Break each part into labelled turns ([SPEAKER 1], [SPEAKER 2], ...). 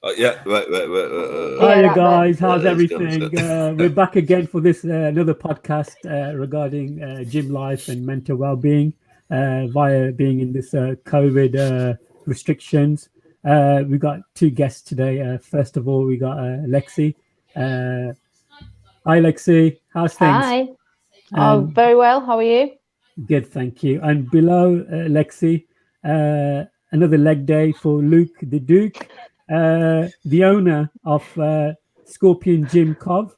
[SPEAKER 1] Yeah, wait.
[SPEAKER 2] Hiya
[SPEAKER 3] that
[SPEAKER 2] guys, how's
[SPEAKER 1] Let's go,
[SPEAKER 2] everything?
[SPEAKER 1] let's go.
[SPEAKER 2] We're back again for this another podcast regarding gym life and mental well-being via being in this COVID restrictions. We got two guests today. First of all, we got Lexi. Uh, Hi Lexi, how's things?
[SPEAKER 3] Hi.
[SPEAKER 2] And
[SPEAKER 3] Very well. How are you?
[SPEAKER 2] good, thank you. And below Lexi, another leg day for Luke the Duke, the owner of Scorpiongymcov,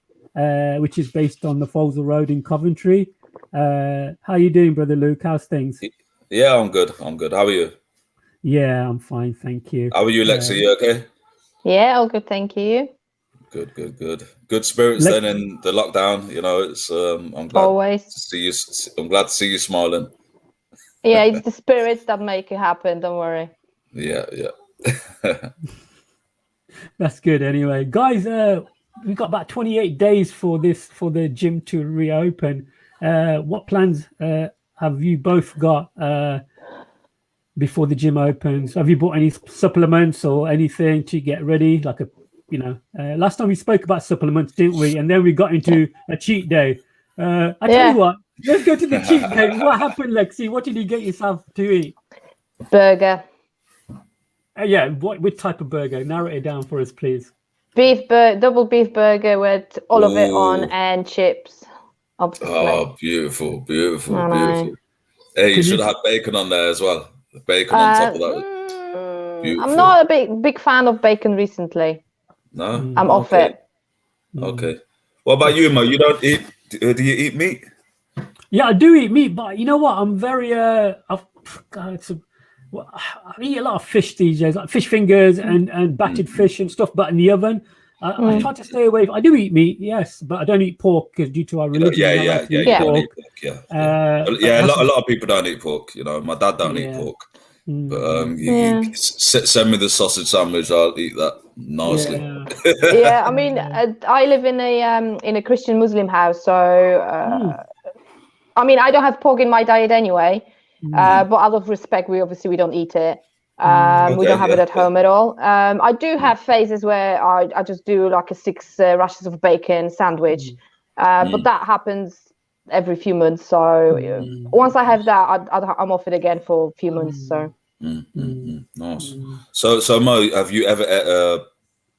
[SPEAKER 2] which is based on the Foleshill Road in Coventry. How you doing, brother Luke? How's things?
[SPEAKER 1] Yeah, I'm good. How are you?
[SPEAKER 2] Yeah, I'm fine, thank you.
[SPEAKER 1] How are you, Lexi? You okay?
[SPEAKER 3] Yeah, all good. Thank you.
[SPEAKER 1] Good. Good spirits
[SPEAKER 2] Lex-
[SPEAKER 1] then in the lockdown. You know, it's I'm glad
[SPEAKER 3] Always.
[SPEAKER 1] to see you. I'm glad to see you smiling.
[SPEAKER 3] Yeah, it's the spirits that make it happen. Don't worry.
[SPEAKER 1] Yeah.
[SPEAKER 2] That's good. Anyway, guys, we've got about 28 days for the gym to reopen. What plans have you both got before the gym opens? Have you bought any supplements or anything to get ready? Like last time we spoke about supplements, didn't we? And then we got into a cheat day. I tell you what, let's go to the cheat day. What happened, Lexi? What did you get yourself to eat?
[SPEAKER 3] Burger.
[SPEAKER 2] Yeah, which type of burger? Narrow it down for us, please.
[SPEAKER 3] Double beef burger with all of it on
[SPEAKER 1] Ooh.
[SPEAKER 3] and chips. Obviously.
[SPEAKER 1] Oh, beautiful.
[SPEAKER 3] I know.
[SPEAKER 1] Hey, you should have bacon on there as well. The bacon on top of that. Beautiful.
[SPEAKER 3] I'm not a big fan of bacon recently.
[SPEAKER 1] No,
[SPEAKER 3] I'm off it.
[SPEAKER 1] Okay. What about you, Mo? You don't eat? Do you eat meat?
[SPEAKER 2] Yeah, I do eat meat, but you know what? I'm very I eat a lot of fish these days, like fish fingers and battered fish and stuff. But in the oven, I try to stay away. I do eat meat, yes, but I don't eat pork because due to our religion.
[SPEAKER 1] Yeah. You don't eat pork. Yeah. A lot of people don't eat pork. You know, my dad don't eat pork. But you send me the sausage sandwich, I'll eat that nicely.
[SPEAKER 3] Yeah, I mean, I live in a Christian Muslim house, so I mean, I don't have pork in my diet anyway. But out of respect, we don't eat it. We don't have it at home at all. I do have phases where I just do like a 6 rashers of bacon sandwich, but that happens every few months. So once I have that, I'm off it again for a few months. So
[SPEAKER 1] nice. So Mo, have you ever ate a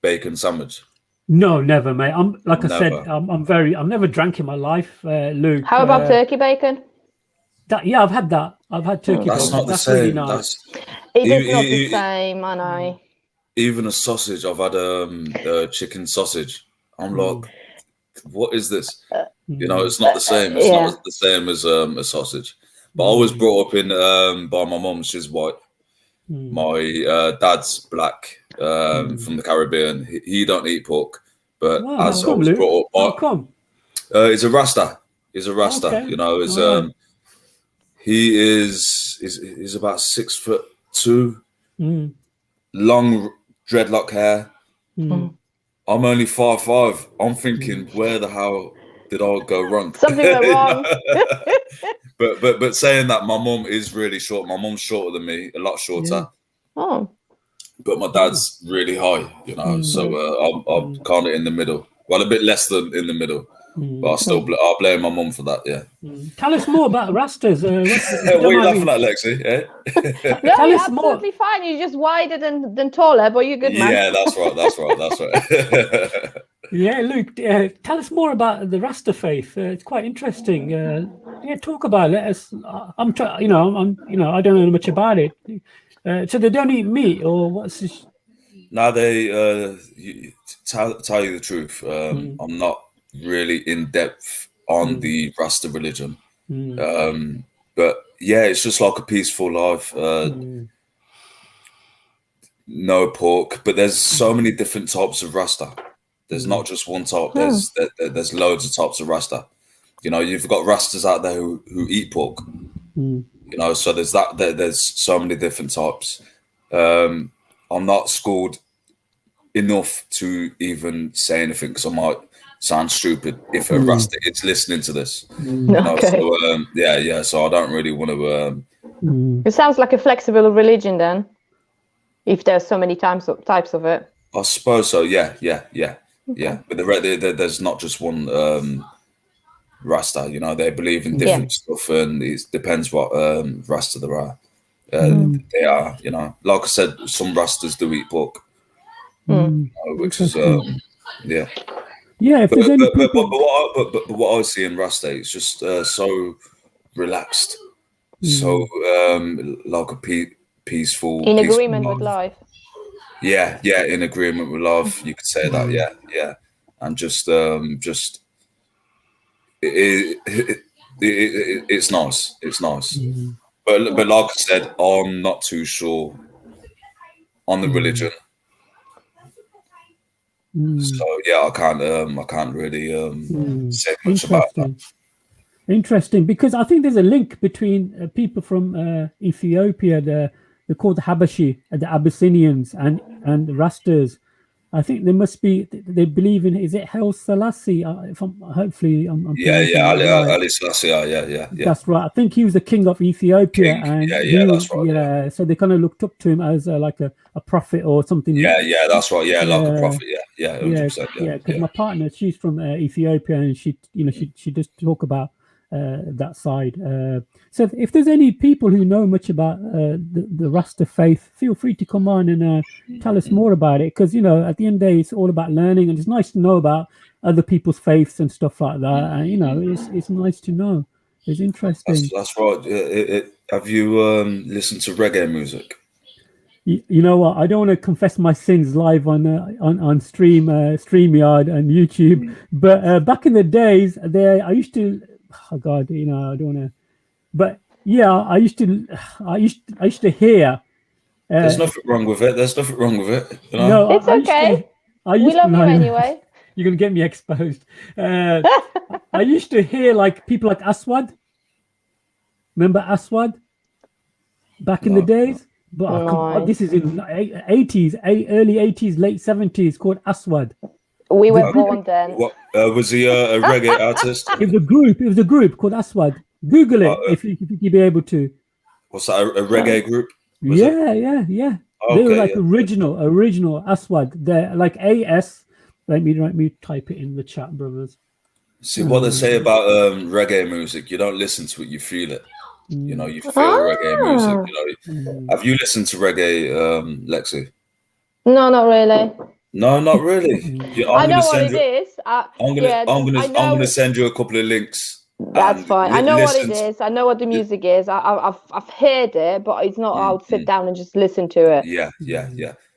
[SPEAKER 1] bacon sandwich?
[SPEAKER 2] No, never, mate. I said, I've never drank in my life, Luke.
[SPEAKER 3] How about turkey bacon?
[SPEAKER 2] Yeah, I've had that. I've had turkey bacon.
[SPEAKER 1] That's not the same.
[SPEAKER 2] Really nice.
[SPEAKER 3] It is not the same, I know.
[SPEAKER 1] Even a sausage. I've had a chicken sausage. I'm like, what is this? You know, it's not the same. It's not the same as a sausage. But I was brought up in by my mum. She's white. My dad's black from the Caribbean. He don't eat pork. But as I was brought up, he's a Rasta. He's a Rasta. Okay. You know, he's about 6'2", long dreadlock hair. I'm only 5'5". I'm thinking, where the hell did I go wrong?
[SPEAKER 3] Something went wrong.
[SPEAKER 1] but saying that, my mum is really short. My mum's shorter than me, a lot shorter.
[SPEAKER 3] Oh.
[SPEAKER 1] But my dad's really high, you know. So I'm kind of in the middle. Well, a bit less than in the middle. But I blame my mum for that. Yeah.
[SPEAKER 2] Tell us more about Rastas.
[SPEAKER 1] What are you laughing at, Lexi?
[SPEAKER 3] No, you're absolutely fine. You're just wider than taller, but you're good, man.
[SPEAKER 1] Yeah, that's right.
[SPEAKER 2] Yeah, Luke, tell us more about the Rasta faith. It's quite interesting. Talk about it. I don't know much about it. So they don't eat meat, or what's this?
[SPEAKER 1] No, they tell you the truth. I'm not really in depth on the Rasta religion, but yeah, it's just like a peaceful life. No pork, but there's so many different types of Rasta. There's not just one type. There's loads of types of Rasta. You know, you've got Rastas out there who eat pork. You know, so there's that. There's so many different types. I'm not schooled enough to even say anything because I might sound stupid if a Rasta is listening to this.
[SPEAKER 3] Okay.
[SPEAKER 1] So so I don't really want to.
[SPEAKER 3] It sounds like a flexible religion then, if there's so many types of it.
[SPEAKER 1] I suppose so. Yeah. But there's not just one Rasta. You know, they believe in different stuff, and it depends what Rasta there are. They are, you know, like I said, some Rastas do eat pork, which is yeah.
[SPEAKER 2] Yeah, if there's any people...
[SPEAKER 1] but what I see in Rasta is just so relaxed, so like a peaceful,
[SPEAKER 3] in agreement with life.
[SPEAKER 1] Yeah, in agreement with love. You could say that. Yeah, and just it's nice. It's nice. But like I said, I'm not too sure on the religion. So yeah, I can't really say much about that.
[SPEAKER 2] Interesting, because I think there's a link between people from Ethiopia. They're called the Habashi, the Abyssinians, and the Rastas. I think they must be. They believe in. Is it Haile Selassie? Ali Selassie.
[SPEAKER 1] Yeah.
[SPEAKER 2] That's right. I think he was the king of Ethiopia, and
[SPEAKER 1] that's right. Yeah.
[SPEAKER 2] So they kind of looked up to him as like a prophet or something.
[SPEAKER 1] Yeah, that's right. Yeah, like a prophet. Yeah, 100%.
[SPEAKER 2] Yeah. Because my partner, she's from Ethiopia, and she does talk about that side. So if there's any people who know much about the Rasta faith, feel free to come on and tell us more about it, because at the end of the day, it's all about learning, and it's nice to know about other people's faiths and stuff like that. And it's nice to know. It's interesting.
[SPEAKER 1] That's right. Have you listened to reggae music?
[SPEAKER 2] You know what? I don't want to confess my sins live on StreamYard and YouTube, but back in the days, I used to. Oh God, I don't want to. But yeah, I used to hear.
[SPEAKER 1] There's nothing wrong with it.
[SPEAKER 3] No, it's okay. We love you anyway.
[SPEAKER 2] You're gonna get me exposed. I used to hear like people like Aswad. Remember Aswad? Back in the days. But this is in 80s, early 80s, late 70s, called Aswad.
[SPEAKER 3] We were born then.
[SPEAKER 1] What was he a reggae artist?
[SPEAKER 2] It was a group called Aswad. Google it if you'd be able to.
[SPEAKER 1] What's that? A reggae group?
[SPEAKER 2] Yeah.
[SPEAKER 1] Okay,
[SPEAKER 2] they were like original Aswad. They're like AS. Let me type it in the chat, brothers.
[SPEAKER 1] See what they say about reggae music. You don't listen to it, you feel it. You feel reggae music. Have you listened to reggae, Lexi?
[SPEAKER 3] No, not really.
[SPEAKER 1] No, not really.
[SPEAKER 3] I know what it is.
[SPEAKER 1] I'm gonna send you a couple of links.
[SPEAKER 3] That's fine. I know what it is. I know what the music is. I've heard it, but it's not. I would sit down and just listen to it.
[SPEAKER 1] Yeah.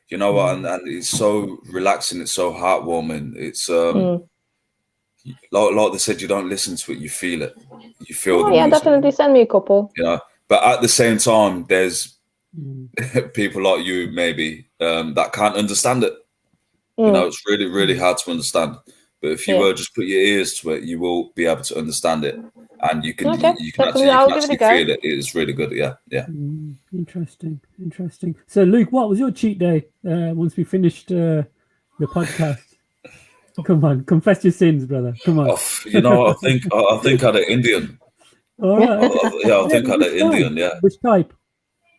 [SPEAKER 1] You know what? And it's so relaxing. It's so heartwarming. It's like they said, you don't listen to it, you feel it. You feel the music.
[SPEAKER 3] Definitely send me a couple.
[SPEAKER 1] But at the same time, there's people like you maybe that can't understand it. It's really, really hard to understand. But if you just put your ears to it, you will be able to understand it, and you can actually feel it. It is really good. Yeah.
[SPEAKER 2] Interesting. So, Luke, what was your cheat day once we finished the podcast? Come on, confess your sins, brother. Come on.
[SPEAKER 1] I think I had an Indian.
[SPEAKER 2] All right.
[SPEAKER 1] I think I had an Indian. Yeah.
[SPEAKER 2] Which type?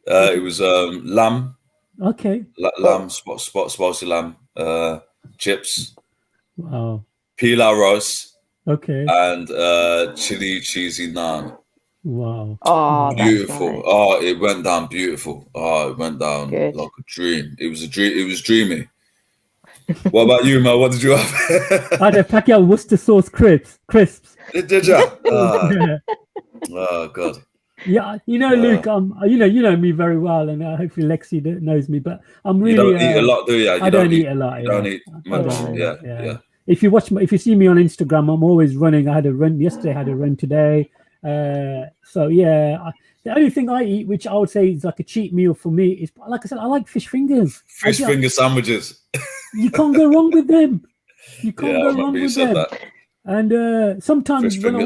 [SPEAKER 1] It was lamb.
[SPEAKER 2] Okay.
[SPEAKER 1] Lamb, spicy lamb, chips.
[SPEAKER 2] Wow.
[SPEAKER 1] Pilau rice.
[SPEAKER 2] Okay.
[SPEAKER 1] And chili cheesy naan.
[SPEAKER 2] Wow.
[SPEAKER 3] Oh,
[SPEAKER 1] beautiful.
[SPEAKER 3] Nice.
[SPEAKER 1] Oh, it went down beautiful. Oh, it went down like a dream. It was a dream. It was dreamy. What about you, Mo? What did you have?
[SPEAKER 2] I had a Pacquiao Worcester sauce crisps.
[SPEAKER 1] Did you? Oh God.
[SPEAKER 2] Yeah, Luke. You know me very well, and hopefully Lexi knows me. But I'm really.
[SPEAKER 1] You don't eat a lot, do you?
[SPEAKER 2] I don't eat a lot.
[SPEAKER 1] You don't eat much. Yeah.
[SPEAKER 2] If you see me on Instagram, I'm always running. I had a run yesterday. I had a run today. So yeah, the only thing I eat, which I would say is like a cheat meal for me, is like I said, I like fish fingers.
[SPEAKER 1] Fish finger sandwiches.
[SPEAKER 2] You can't go wrong with them. You can't go wrong with them. That. And sometimes when I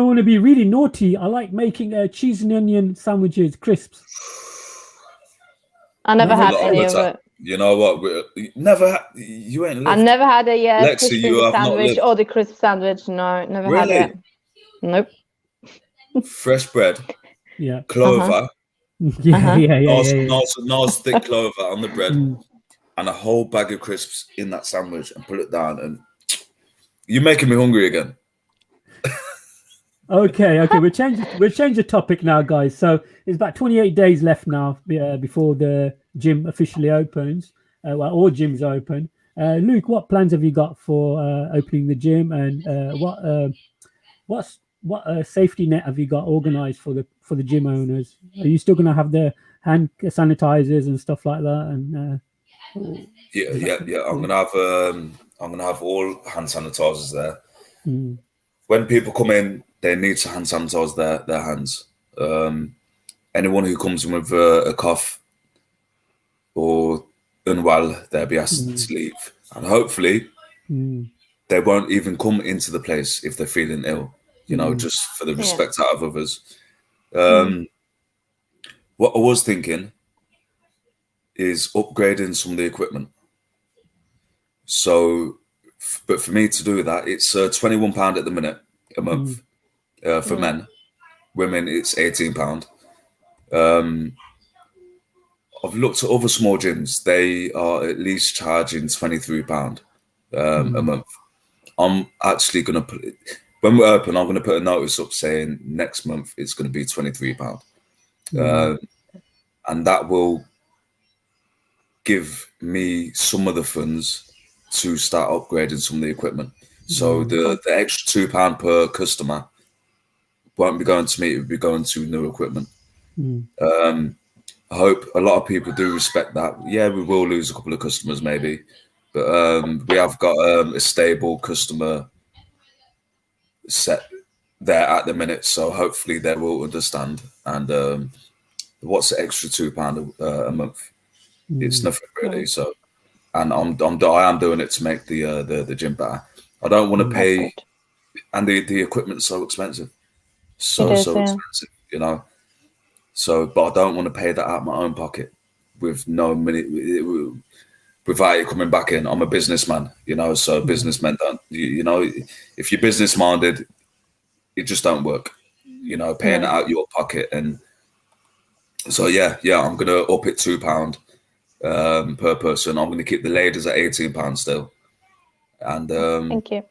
[SPEAKER 2] want to be really naughty, I like making cheese and onion sandwiches, crisps.
[SPEAKER 3] I never had any of it.
[SPEAKER 1] You know what? Never had. You ain't.
[SPEAKER 3] I never had a
[SPEAKER 1] Lexi,
[SPEAKER 3] crisp sandwich or the crisp sandwich. No, never had it. Nope.
[SPEAKER 1] Fresh bread.
[SPEAKER 2] Yeah.
[SPEAKER 1] Clover. Nice thick clover on the bread, and a whole bag of crisps in that sandwich, and put it down. And you're making me hungry again.
[SPEAKER 2] Okay. We'll change the topic now, guys. So it's about 28 days left now before the gym officially opens. All gyms open. Luke, what plans have you got for opening the gym, and what safety net have you got organized for the gym owners? Are you still going to have the hand sanitizers and stuff like that? And
[SPEAKER 1] yeah. I'm gonna have all hand sanitizers there. When people come in, they need to hand sanitize their hands. Anyone who comes in with a cough or unwell, they'll be asked to leave, and hopefully they won't even come into the place if they're feeling ill. Just for the respect out of others. What I was thinking is upgrading some of the equipment. So, but for me to do that, it's £21 at the minute a month for men. Women, it's £18. I've looked at other small gyms; they are at least charging £23 a month. I'm actually going to put it. When we're open, I'm going to put a notice up saying next month it's going to be £23. And that will give me some of the funds to start upgrading some of the equipment. So the extra £2 per customer won't be going to me, it will be going to new equipment. I hope a lot of people do respect that. Yeah, we will lose a couple of customers maybe, but we have got a stable customer set there at the minute, so hopefully they will understand. And what's the extra £2 a month? It's nothing really. So, and I am doing it to make the gym better. I don't want to pay, and the equipment's so expensive, so expensive, So, but I don't want to pay that out of my own pocket with no money, without it coming back in. I'm a businessman, so businessmen don't, if you're business minded, it just don't work, paying it out your pocket. And so, yeah, I'm going to up it £2 per person. I'm going to keep the ladies at £18 still. And
[SPEAKER 3] thank you.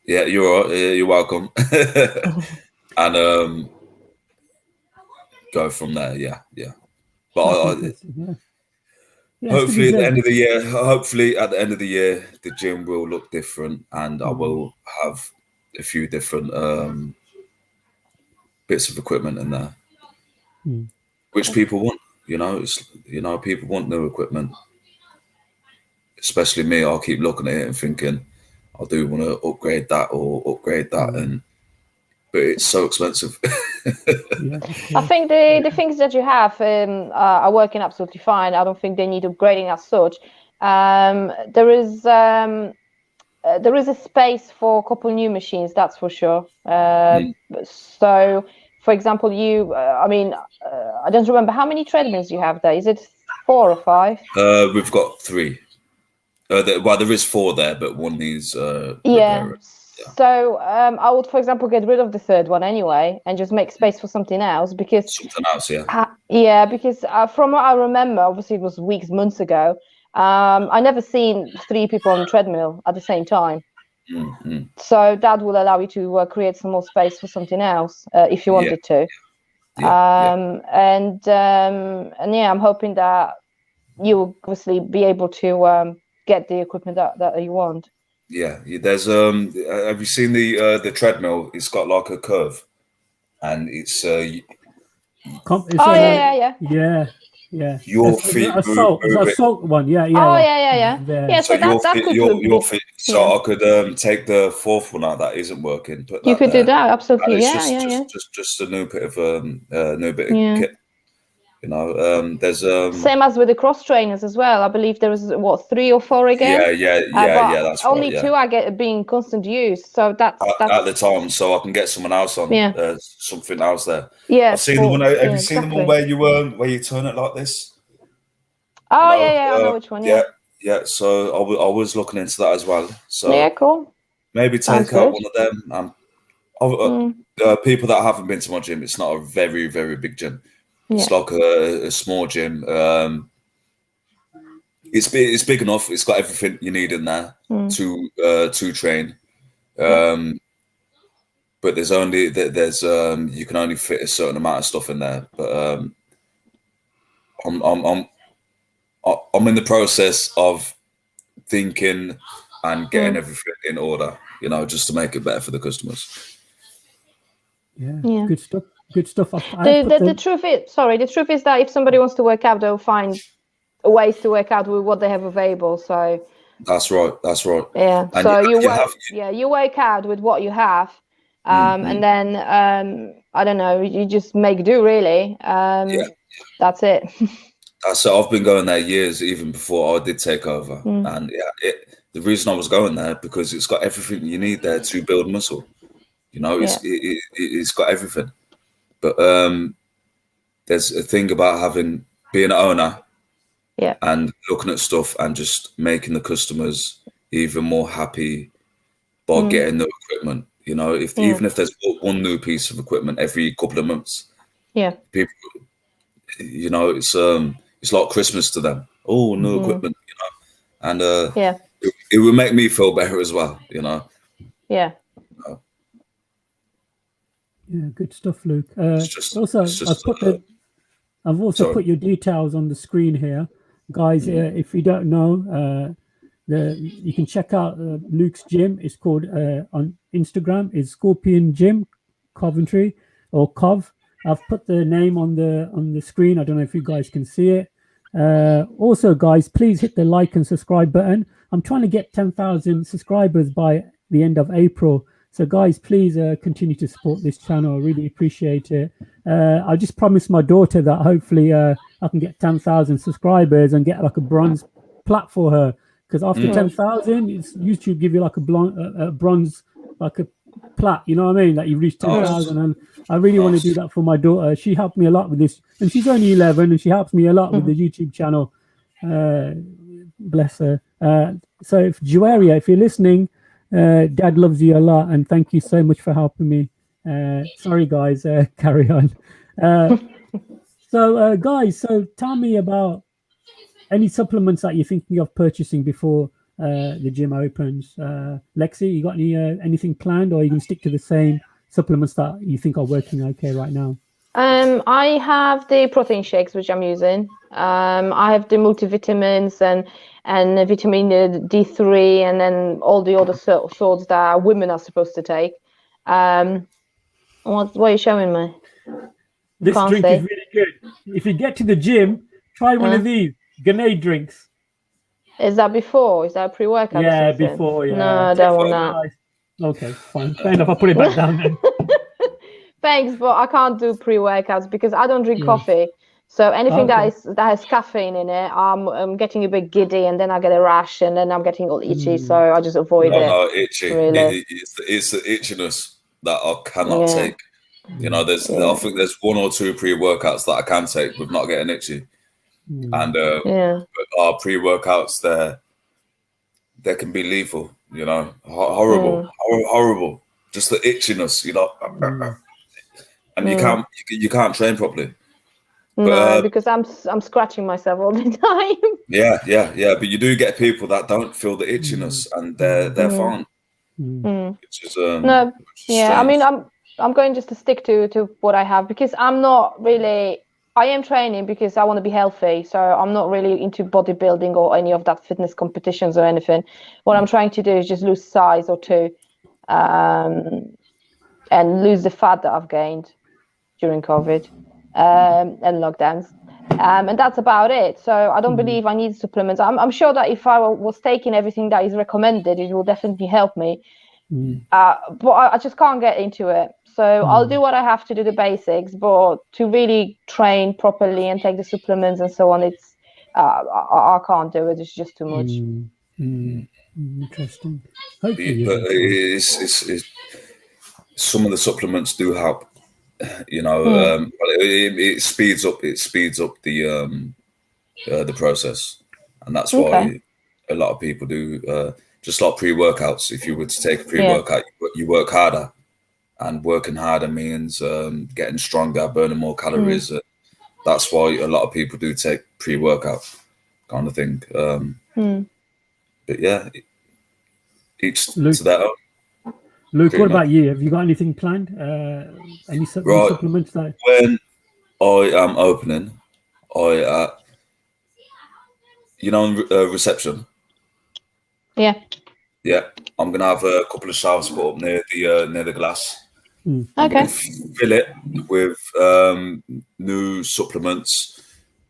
[SPEAKER 1] Yeah, you're welcome. And go from there. Yeah. But hopefully at the end of the year, the gym will look different, and I will have a few different bits of equipment in there, which people want. People want new equipment, especially me. I'll keep looking at it and thinking, I do want to upgrade that, but it's so expensive.
[SPEAKER 3] I think the things that you have are working absolutely fine. I don't think they need upgrading as such. There is a space for a couple new machines, that's for sure. So, for example, I don't remember how many treadmills you have there. Is it 4 or 5?
[SPEAKER 1] We've got 3. There is 4 there, but one needs
[SPEAKER 3] repairing. So I would, for example, get rid of the 3rd one anyway, and just make space for something else. Because because from what I remember, obviously it was months ago. I never seen 3 people on a treadmill at the same time. So that will allow you to create some more space for something else if you wanted to. And I'm hoping that you will obviously be able to get the equipment that you want.
[SPEAKER 1] Yeah, there's have you seen the treadmill? It's got like a curve, and it's
[SPEAKER 2] yeah.
[SPEAKER 1] Your feet
[SPEAKER 2] assault one, yeah.
[SPEAKER 3] Yeah, so
[SPEAKER 1] your feet. So I could take the 4th one out that isn't working.
[SPEAKER 3] You could do that, absolutely.
[SPEAKER 1] Just a new bit of kit. There's
[SPEAKER 3] same as with the cross trainers as well. I believe there was 3 or 4 again.
[SPEAKER 1] Yeah. That's
[SPEAKER 3] only
[SPEAKER 1] right,
[SPEAKER 3] 2 are being constant use. So that's
[SPEAKER 1] at the time, so I can get someone else on. Something else there.
[SPEAKER 3] Yeah,
[SPEAKER 1] I've seen the one. Have you seen the one where you turn it like this?
[SPEAKER 3] Oh I know which one. Yeah.
[SPEAKER 1] So I was looking into that as well. So
[SPEAKER 3] yeah, cool.
[SPEAKER 1] Maybe take out one of them. People that haven't been to my gym, it's not a very, very big gym. It's like a small gym. It's big enough. It's got everything you need in there to train. But there's you can only fit a certain amount of stuff in there. But I'm in the process of thinking and getting everything in order, just to make it better for the customers.
[SPEAKER 2] Yeah. Good stuff. Good stuff.
[SPEAKER 3] The truth is that if somebody wants to work out, they'll find ways to work out with what they have available. So
[SPEAKER 1] that's right.
[SPEAKER 3] Yeah. And so you work out with what you have, and then I don't know, you just make do really. That's it.
[SPEAKER 1] So I've been going there years, even before I did take over, and the reason I was going there because it's got everything you need there to build muscle. It's got everything. But there's a thing about being an owner, and looking at stuff and just making the customers even more happy by getting the equipment. Even if there's one new piece of equipment every couple of months, people, it's like Christmas to them. Oh, new equipment, and it would make me feel better as well,
[SPEAKER 3] Yeah.
[SPEAKER 2] Yeah, good stuff, Luke. I've also put your details on the screen here, guys. If you don't know, you can check out Luke's gym. It's called on Instagram is Scorpiongymcov Coventry or Cov. I've put the name on the screen. I don't know if you guys can see it. Also, guys, please hit the like and subscribe button. I'm trying to get 10,000 subscribers by the end of April. So, guys, please continue to support this channel. I really appreciate it. I just promised my daughter that hopefully I can get 10,000 subscribers and get like a bronze plaque for her. Because after 10,000, YouTube give you like a bronze, like a plaque. You know what I mean? Like you reached 10,000, and I really want to do that for my daughter. She helped me a lot with this, and she's only 11, and she helps me a lot with the YouTube channel. Bless her. So, if Juaria, if you're listening, Dad loves you a lot, and thank you so much for helping me. Sorry, guys. Carry on. So, guys, tell me about any supplements that you're thinking of purchasing before the gym opens. Lexi, you got anything planned, or you can stick to the same supplements that you think are working okay right now?
[SPEAKER 3] I have the protein shakes, which I'm using. I have the multivitamins and vitamin D3, and then all the other sorts that women are supposed to take. What are you showing me?
[SPEAKER 2] This drink is really good. If you get to the gym, try one of these grenade drinks.
[SPEAKER 3] Is that before? Is that a pre-workout?
[SPEAKER 2] Yeah, before. Yeah.
[SPEAKER 3] No, I don't want that.
[SPEAKER 2] Okay, fine. Fair enough. I'll put it back down then.
[SPEAKER 3] Thanks, but I can't do pre-workouts because I don't drink coffee. So anything that has caffeine in it, I'm getting a bit giddy, and then I get a rash, and then I'm getting all itchy. So I just avoid it.
[SPEAKER 1] No, itchy. Really. It's the itchiness that I cannot take. I think there's one or two pre-workouts that I can take with not getting itchy. And but our pre-workouts, they can be lethal. Horrible. Just the itchiness, and you can't train properly.
[SPEAKER 3] No, because I'm scratching myself all the time.
[SPEAKER 1] Yeah. But you do get people that don't feel the itchiness, and they're fine. Which is strange.
[SPEAKER 3] I mean, I'm going just to stick to what I have, because I'm not really. I am training because I want to be healthy, so I'm not really into bodybuilding or any of that fitness competitions or anything. What I'm trying to do is just lose size or two, and lose the fat that I've gained during COVID and lockdowns, and that's about it. So I don't believe I need supplements. I'm sure that if I was taking everything that is recommended, it will definitely help me. But I just can't get into it. So I'll do what I have to do, the basics, but to really train properly and take the supplements and so on, it's I can't do it. It's just too much.
[SPEAKER 2] Interesting.
[SPEAKER 1] But it's some of the supplements do help. It speeds up the process, and that's why a lot of people do just like pre-workouts. If you were to take a pre-workout, you work harder. And working harder means getting stronger, burning more calories, that's why a lot of people do take pre-workout kind of thing. But yeah, each
[SPEAKER 2] Luke,
[SPEAKER 1] to their own.
[SPEAKER 2] Luke, what about you? Have you got anything planned? Any supplements that?
[SPEAKER 1] When I am opening, reception.
[SPEAKER 3] Yeah.
[SPEAKER 1] Yeah, I'm gonna have a couple of shelves put up near the glass.
[SPEAKER 3] Okay.
[SPEAKER 1] Fill it with new supplements,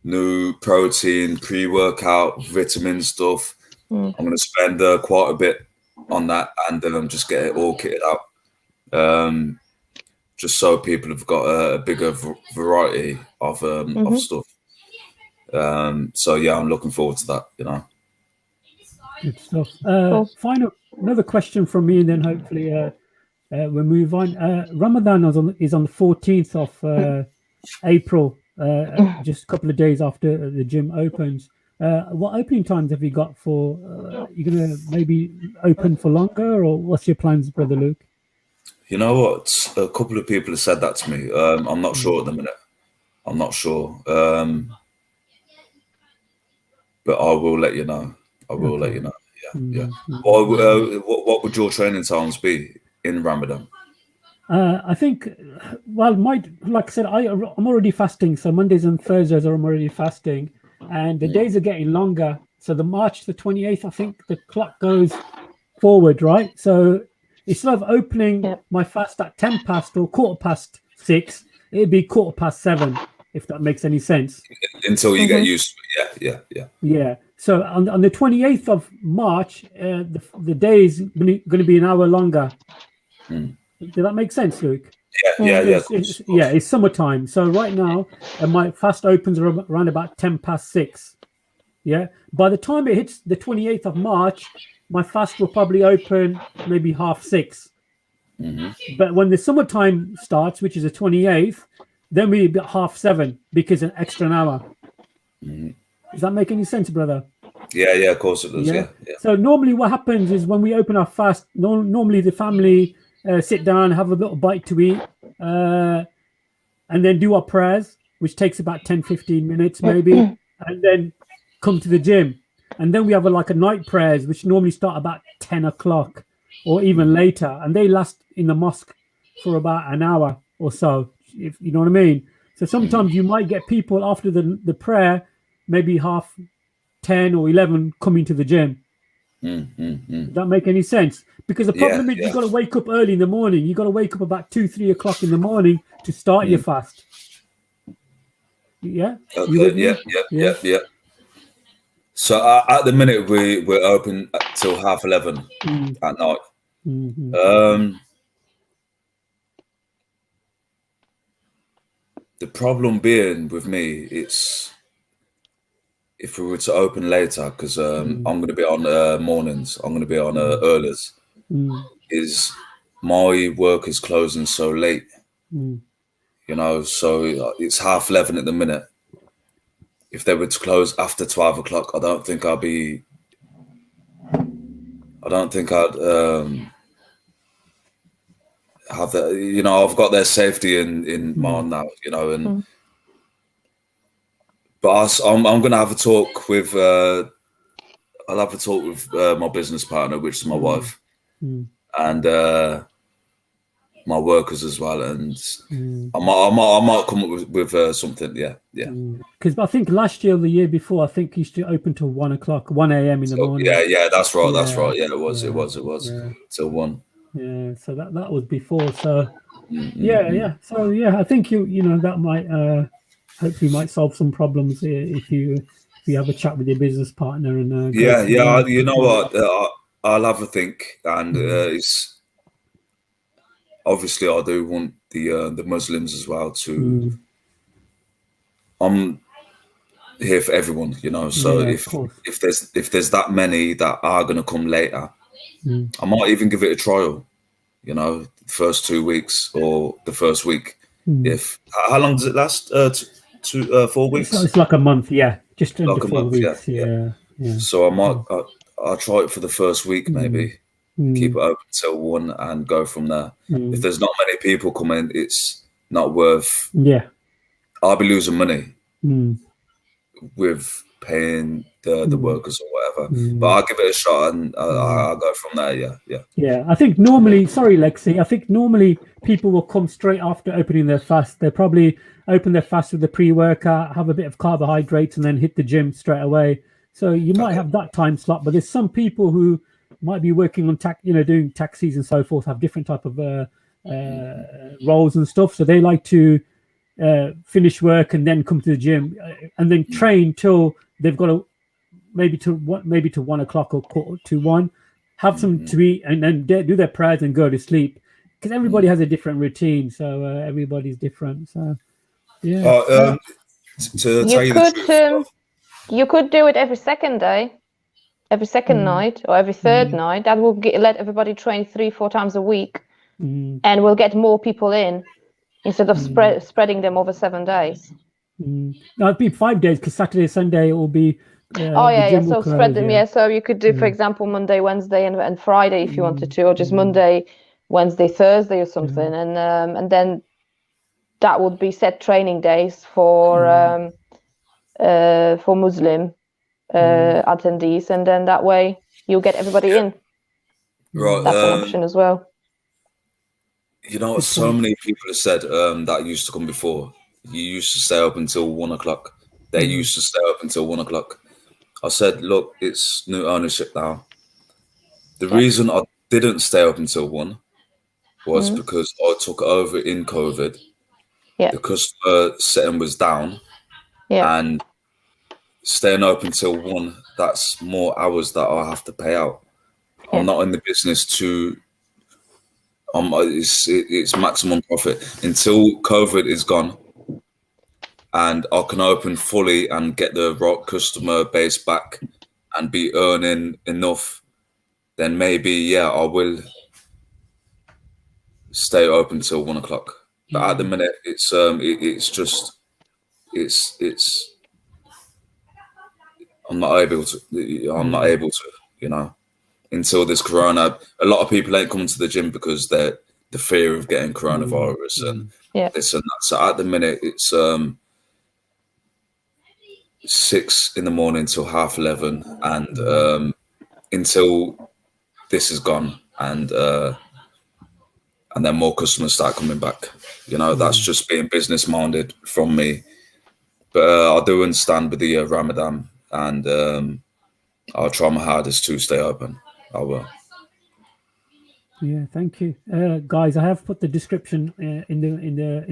[SPEAKER 1] new protein, pre-workout, vitamin stuff. I'm gonna spend quite a bit on that, and just get it all kitted out. Just so people have got a bigger variety of stuff. So yeah, I'm looking forward to that.
[SPEAKER 2] Good stuff. Another question from me, and then hopefully we'll move on. Ramadan is on the 14th of April, just a couple of days after the gym opens. What opening times have you got for? You're gonna maybe open for longer, or what's your plans, Brother Luke?
[SPEAKER 1] You know what? A couple of people have said that to me. I'm not sure at the minute. I'm not sure, but I will let you know. I will let you know. Yeah. What would your training times be in Ramadan?
[SPEAKER 2] I think, like I said, I'm already fasting. So Mondays and Thursdays I'm already fasting, and the days are getting longer. So the March the 28th, I think the clock goes forward, right? So instead of opening my fast at 10 past or 6:15, it'd be 7:15, if that makes any sense.
[SPEAKER 1] Until you get used to it.
[SPEAKER 2] Yeah. So on the 28th of March, the day is going to be an hour longer. Did that make sense, Luke?
[SPEAKER 1] Yeah.
[SPEAKER 2] It's summertime. So right now, my fast opens around about 6:10. Yeah. By the time it hits the 28th of March, my fast will probably open maybe 6:30. But when the summertime starts, which is the 28th, then we'll be at 6:30 because an extra hour. Does that make any sense, brother?
[SPEAKER 1] Yeah, of course it does. Yeah.
[SPEAKER 2] So normally what happens is when we open our fast, normally the family sit down, have a little bite to eat, and then do our prayers, which takes about 10-15 minutes maybe, and then come to the gym. And then we have a night prayers, which normally start about 10 o'clock or even later, and they last in the mosque for about an hour or so, if you know what I mean. So sometimes you might get people after the prayer, maybe 10 or 11 coming to the gym. Does that make any sense? Because the problem is you've got to wake up early in the morning. You've got to wake up about 2-3 o'clock in the morning to start your fast. Yeah?
[SPEAKER 1] Okay, yeah. So at the minute we're open till 11:30 at night. The problem being with me, it's if we were to open later, because I'm going to be on mornings, I'm going to be on earlers, is my work is closing so late, so it's 11:30 at the minute. If they were to close after 12 o'clock, I don't think I'd have that. I've got their safety in mind now, and but I'm going to have a talk with I'll have a talk with my business partner, which is my wife, and my workers as well, and I might come up with something. Yeah.
[SPEAKER 2] Because I think last year or the year before, I think he used to open till 1 a.m. in the morning.
[SPEAKER 1] Yeah, that's right. Yeah, it was till 1.
[SPEAKER 2] Yeah, so that was before. So yeah. So I think that might hopefully might solve some problems if you have a chat with your business partner and
[SPEAKER 1] you know what, I'll have a think, and it's obviously I do want the Muslims as well to. I'm here for everyone, so if there's that many that are going to come later, I might even give it a trial, the first 2 weeks or the first week. How long does it last? 4 weeks?
[SPEAKER 2] It's like a month, just under 4 weeks. Yeah.
[SPEAKER 1] So I might I'll try it for the first week, maybe keep it open till 1 and go from there. If there's not many people coming, it's not worth. I'll be losing money with paying the workers or whatever. But I'll give it a shot and I'll go from there. Yeah.
[SPEAKER 2] I think normally, sorry, Lexi, I think normally people will come straight after opening their fast. They probably open their fast with a pre-workout, have a bit of carbohydrates, and then hit the gym straight away. So you might have that time slot, but there's some people who might be working on doing taxis and so forth, have different type of roles and stuff. So they like to finish work and then come to the gym and then train till they've got to maybe to 1 o'clock or quarter to 1, have some to eat, and then do their prayers and go to sleep, because everybody has a different routine. So everybody's different. So yeah.
[SPEAKER 1] To tell you the truth,
[SPEAKER 3] you could do it every second day, every second night, or every third night. That will let everybody train 3-4 times a week, and we'll get more people in instead of spreading them over 7 days.
[SPEAKER 2] No, it'd be 5 days, because Saturday, Sunday it will be.
[SPEAKER 3] So spread them. Yeah, so you could do, for example, Monday, Wednesday, and Friday if you wanted to, or just Monday, Wednesday, Thursday, or something, and then that would be set training days for Muslim attendees, and then that way you'll get everybody in.
[SPEAKER 1] Right,
[SPEAKER 3] that's an option as well.
[SPEAKER 1] You know, so many people have said that used to come before. You used to stay up until 1 o'clock. They used to stay up until 1 o'clock. I said, look, it's new ownership now. The reason I didn't stay up until 1 was because I took over in COVID.
[SPEAKER 3] Yeah.
[SPEAKER 1] The customer setting was down. Yeah. And staying up until 1, that's more hours that I have to pay out. Yeah. I'm not in the business to it's maximum profit until COVID is gone. And I can open fully and get the right customer base back and be earning enough, then maybe, I will stay open till 1 o'clock. But at the minute, it's I'm not able to, until this corona. A lot of people ain't coming to the gym because they're the fear of getting coronavirus and this and that. So at the minute, it's 6 in the morning till 11:30, and until this is gone, and then more customers start coming back. That's just being business minded from me. But I do understand with the Ramadan, and I'll try my hardest to stay open. I will.
[SPEAKER 2] Yeah, thank you, guys. I have put the description in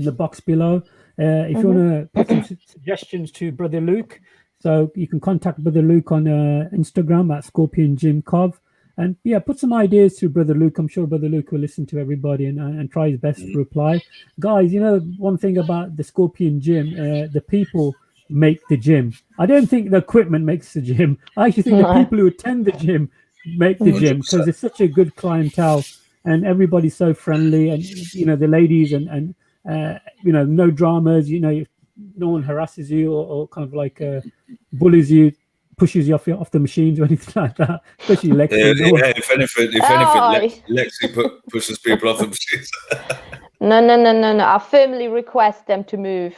[SPEAKER 2] the box below. If you want to put some suggestions to Brother Luke, so you can contact Brother Luke on Instagram at Scorpiongymcov, and put some ideas to Brother Luke. I'm sure Brother Luke will listen to everybody and try his best to reply. Guys, one thing about the Scorpion Gym, the people make the gym. I don't think the equipment makes the gym. I actually think the people who attend the gym make the gym, because it's such a good clientele and everybody's so friendly, and the ladies and no dramas, no one harasses you or kind of like bullies you, pushes you off the machines or anything like that, especially Lexi.
[SPEAKER 1] If anything, Lexi pushes people off the machines.
[SPEAKER 3] No. I firmly request them to move.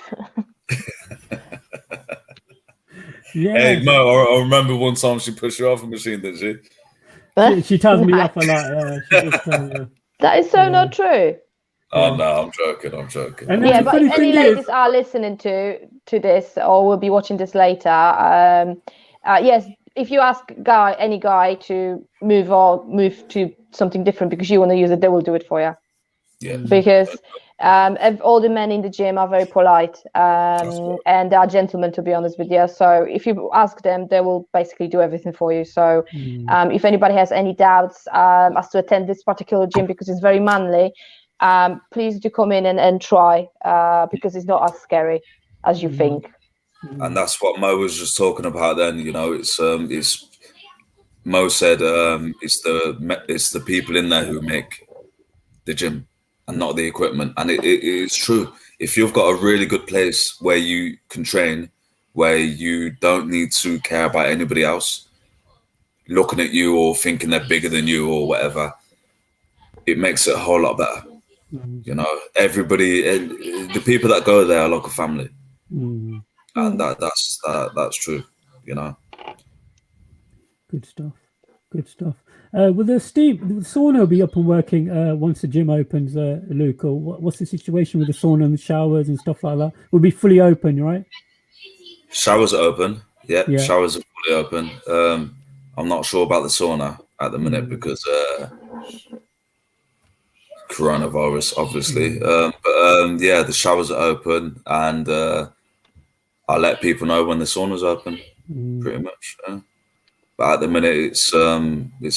[SPEAKER 1] Hey Mo, I remember one time she pushed you off a machine, didn't she?
[SPEAKER 2] She tells me off a lot.
[SPEAKER 3] That is so not true.
[SPEAKER 1] Oh no, I'm joking.
[SPEAKER 3] And but any ladies are listening to this or will be watching this later. Yes, if you ask any guy to move to something different because you want to use it, they will do it for you.
[SPEAKER 1] Yeah.
[SPEAKER 3] Because all the men in the gym are very polite and they are gentlemen, to be honest with you. So if you ask them, they will basically do everything for you. So if anybody has any doubts as to attend this particular gym because it's very manly, please do come in and try because it's not as scary as you think.
[SPEAKER 1] And that's what Mo was just talking about then. It's Mo said it's the people in there who make the gym and not the equipment. And it is true. If you've got a really good place where you can train, where you don't need to care about anybody else looking at you or thinking they're bigger than you or whatever, it makes it a whole lot better. Everybody, the people that go there are like a family. and that's true. You know.
[SPEAKER 2] Good stuff. Good stuff. Will the sauna be up and working once the gym opens, Luke? Or what's the situation with the sauna and the showers and stuff like that? Will be fully open, right?
[SPEAKER 1] Showers are open. Yeah.
[SPEAKER 2] Yeah.
[SPEAKER 1] Showers are fully open. I'm not sure about the sauna at the minute because coronavirus, obviously. But yeah, the showers are open, and I let people know when the sauna's open, pretty much. But at the minute, it's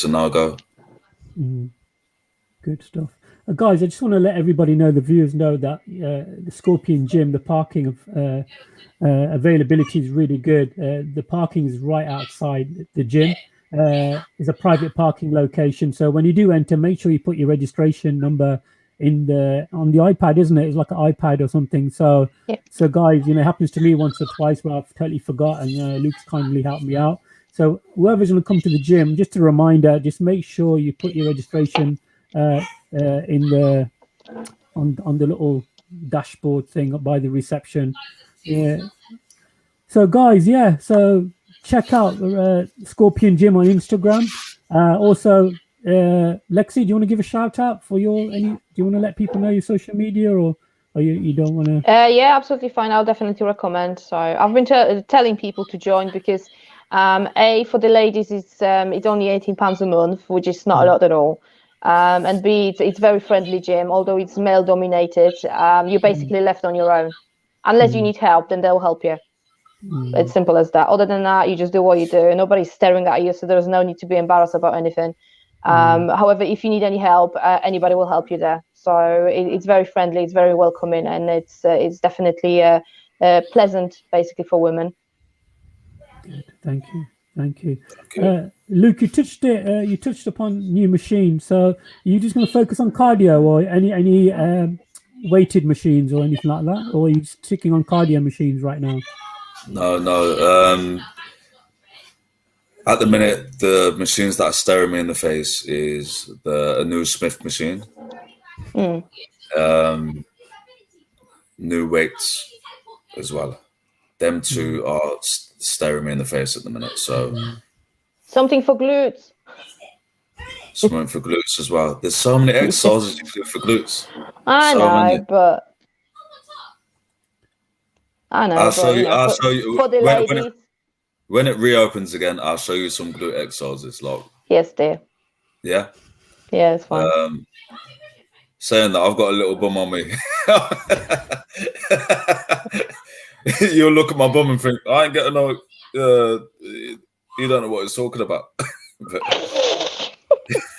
[SPEAKER 1] a no-go.
[SPEAKER 2] Good stuff. Guys, I just want to let everybody know, the viewers know, that the Scorpion Gym, the parking availability is really good. The parking is right outside the gym. It's a private parking location. So when you do enter, make sure you put your registration number on the iPad, isn't it? It's like an iPad or something. So, so guys, it happens to me once or twice where I've totally forgotten. Luke's kindly helped me out. So whoever's going to come to the gym, just a reminder, just make sure you put your registration on the little dashboard thing up by the reception. Yeah. So guys, so check out Scorpion Gym on Instagram. Also, Lexi, do you want to give a shout out for do you want to let people know your social media, or you don't want to?
[SPEAKER 3] Yeah, absolutely fine. I'll definitely recommend. So I've been telling people to join because for the ladies, it's only £18 a month, which is not a lot at all. And B, it's very friendly gym, although it's male dominated. You're basically left on your own. Unless you need help, then they'll help you. It's simple as that. Other than that, you just do what you do. Nobody's staring at you, so there's no need to be embarrassed about anything. However, if you need any help, anybody will help you there. So it's very friendly, it's very welcoming, and it's definitely pleasant, basically, for women.
[SPEAKER 2] Good. Thank you. Luke, you touched upon new machines. So are you just going to focus on cardio, or any weighted machines or anything like that, or are you sticking on cardio machines right now?
[SPEAKER 1] No. At the minute, the machines that are staring me in the face is a new Smith machine. New weights as well. Them two are staring me in the face at the minute. So
[SPEAKER 3] something for glutes.
[SPEAKER 1] Something for glutes as well. There's so many exercises you can do for glutes.
[SPEAKER 3] I know.
[SPEAKER 1] I'll show you.
[SPEAKER 3] For the ladies.
[SPEAKER 1] When it reopens again, I'll show you some glute exercises.
[SPEAKER 3] Yes, dear.
[SPEAKER 1] Yeah?
[SPEAKER 3] Yeah, it's fine.
[SPEAKER 1] Saying that, I've got a little bum on me. You'll look at my bum and think, I ain't getting no... you don't know what he's talking about.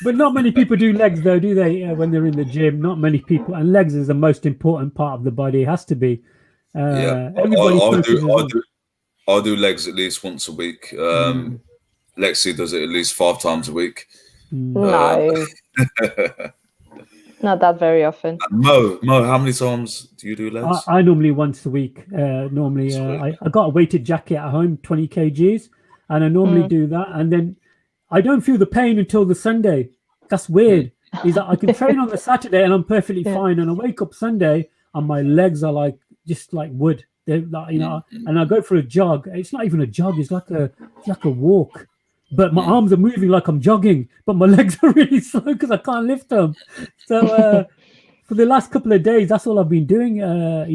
[SPEAKER 2] But not many people do legs, though, do they? When they're in the gym, not many people. And legs is the most important part of the body. It has to be.
[SPEAKER 1] I'll do legs at least once a week. Lexi does it at least 5 times a week.
[SPEAKER 3] No. Not that very often.
[SPEAKER 1] Mo, how many times do you do legs?
[SPEAKER 2] I normally once a week. I got a weighted jacket at home, 20 kgs, and I normally do that. And then I don't feel the pain until the Sunday. That's weird. Is that I can train on the Saturday and I'm perfectly fine, and I wake up Sunday and my legs are just like wood. They're like, and I go for a jog. It's not even a jog. It's like a walk. But my arms are moving like I'm jogging, but my legs are really slow because I can't lift them. So for the last couple of days, that's all I've been doing. A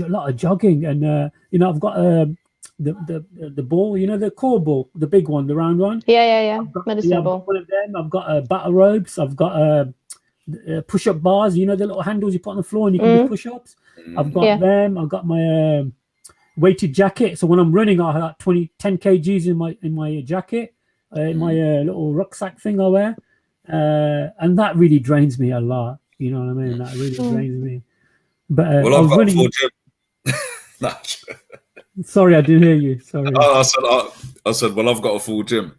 [SPEAKER 2] lot of jogging, and I've got the ball, the core ball, the big one, the round one.
[SPEAKER 3] Yeah. Medicine ball.
[SPEAKER 2] One of them. I've got battle ropes. I've got push-up bars. The little handles you put on the floor and you can do push-ups. I've got them. I've got my weighted jacket. So when I'm running, I have 10 kgs in my jacket, in my little rucksack thing I wear, and that really drains me a lot. You know what I mean? That really drains me. But
[SPEAKER 1] I've got running... a full gym.
[SPEAKER 2] Sorry, I didn't hear you. Sorry.
[SPEAKER 1] I said, well, I've got a full gym.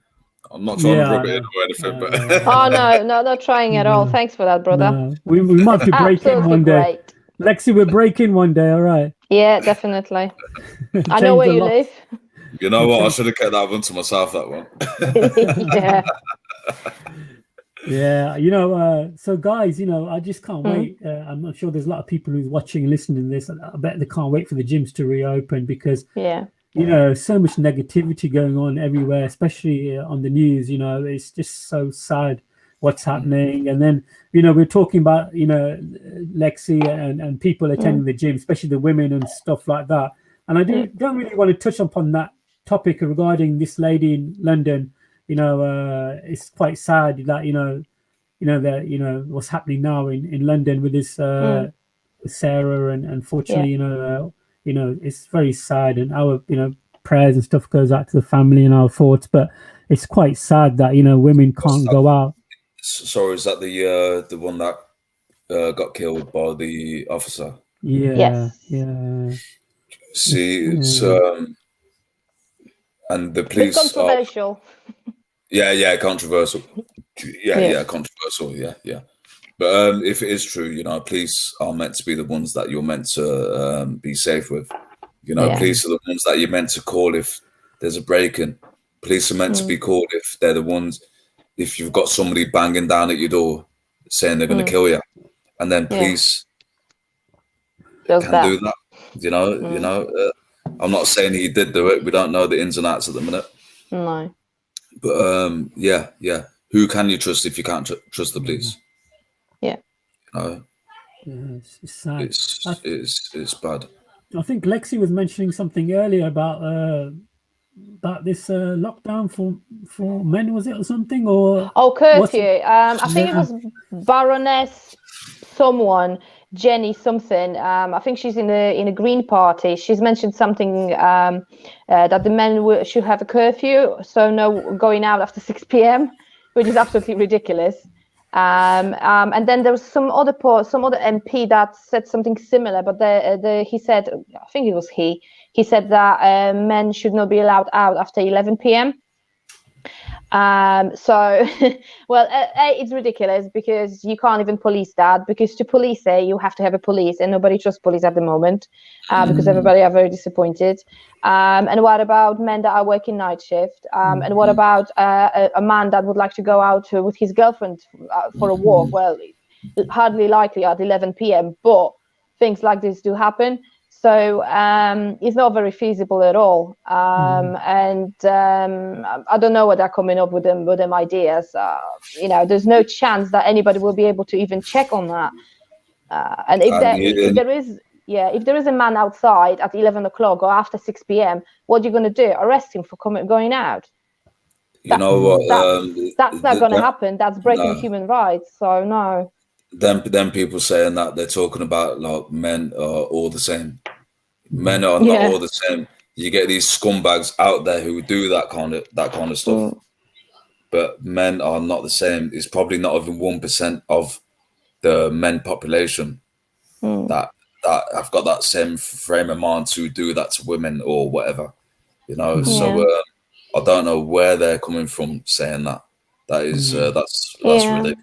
[SPEAKER 1] I'm not trying to rub it in or anything, but
[SPEAKER 3] oh no, not trying at all. Thanks for that, brother.
[SPEAKER 2] No. We might have to break in one day. Lexi, we'll break in one day, all right?
[SPEAKER 3] Yeah, definitely. I know where you live.
[SPEAKER 1] You know what? I should have kept that one to myself, that one.
[SPEAKER 3] Yeah.
[SPEAKER 2] Yeah, so guys, I just can't wait. I'm sure there's a lot of people who's watching and listening to this. I bet they can't wait for the gyms to reopen because, so much negativity going on everywhere, especially on the news. It's just so sad what's happening. And then, we're talking about, Lexi and people attending the gym, especially the women and stuff like that. And I don't really want to touch upon that topic regarding this lady in London. It's quite sad that that what's happening now in London with this Sarah, and unfortunately, it's very sad, and our prayers and stuff goes out to the family and our thoughts. But it's quite sad that women can't go out.
[SPEAKER 1] Sorry, is that the one that got killed by the officer?
[SPEAKER 2] Yeah.
[SPEAKER 1] See, it's and the police.
[SPEAKER 3] It's controversial.
[SPEAKER 1] Controversial. Controversial. Yeah. But if it is true, police are meant to be the ones that you're meant to be safe with. Police are the ones that you're meant to call if there's a break-in. Police are meant to be called if they're the ones. If you've got somebody banging down at your door saying they're going to kill you, and then police can do that. I'm not saying he did do it. We don't know the ins and outs at the minute.
[SPEAKER 3] No.
[SPEAKER 1] But who can you trust if you can't trust the police?
[SPEAKER 3] Yeah.
[SPEAKER 2] It's sad.
[SPEAKER 1] It's bad.
[SPEAKER 2] I think Lexi was mentioning something earlier about this lockdown for men, was it, or something? Or
[SPEAKER 3] curfew. I think it was Baroness someone, Jenny something. I think she's in a Green Party. She's mentioned something that the men should have a curfew, so no going out after 6 p.m., which is absolutely ridiculous. And then there was some other MP that said something similar, but he said, I think it was he said that men should not be allowed out after 11 p.m. So, well, it's ridiculous because you can't even police that, because to police it, you have to have a police, and nobody trusts police at the moment because everybody are very disappointed. And what about men that are working night shift? And what about a man that would like to go out with his girlfriend for a walk? Well, hardly likely at 11 p.m., but things like this do happen. So it's not very feasible at all. And I don't know what they're coming up with them ideas. There's no chance that anybody will be able to even check on that. And if there is a man outside at 11 o'clock or after 6 p.m., what are you going to do? Arrest him for going out?
[SPEAKER 1] You know what?
[SPEAKER 3] That's not going to happen. That's breaking human rights. So no.
[SPEAKER 1] Them people saying that, they're talking about like men are all the same. Men are not all the same. You get these scumbags out there who do that kind of stuff, but men are not the same. It's probably not even 1% of the men population that have got that same frame of mind to do that to women or whatever. So I don't know where they're coming from saying that. That is that's ridiculous.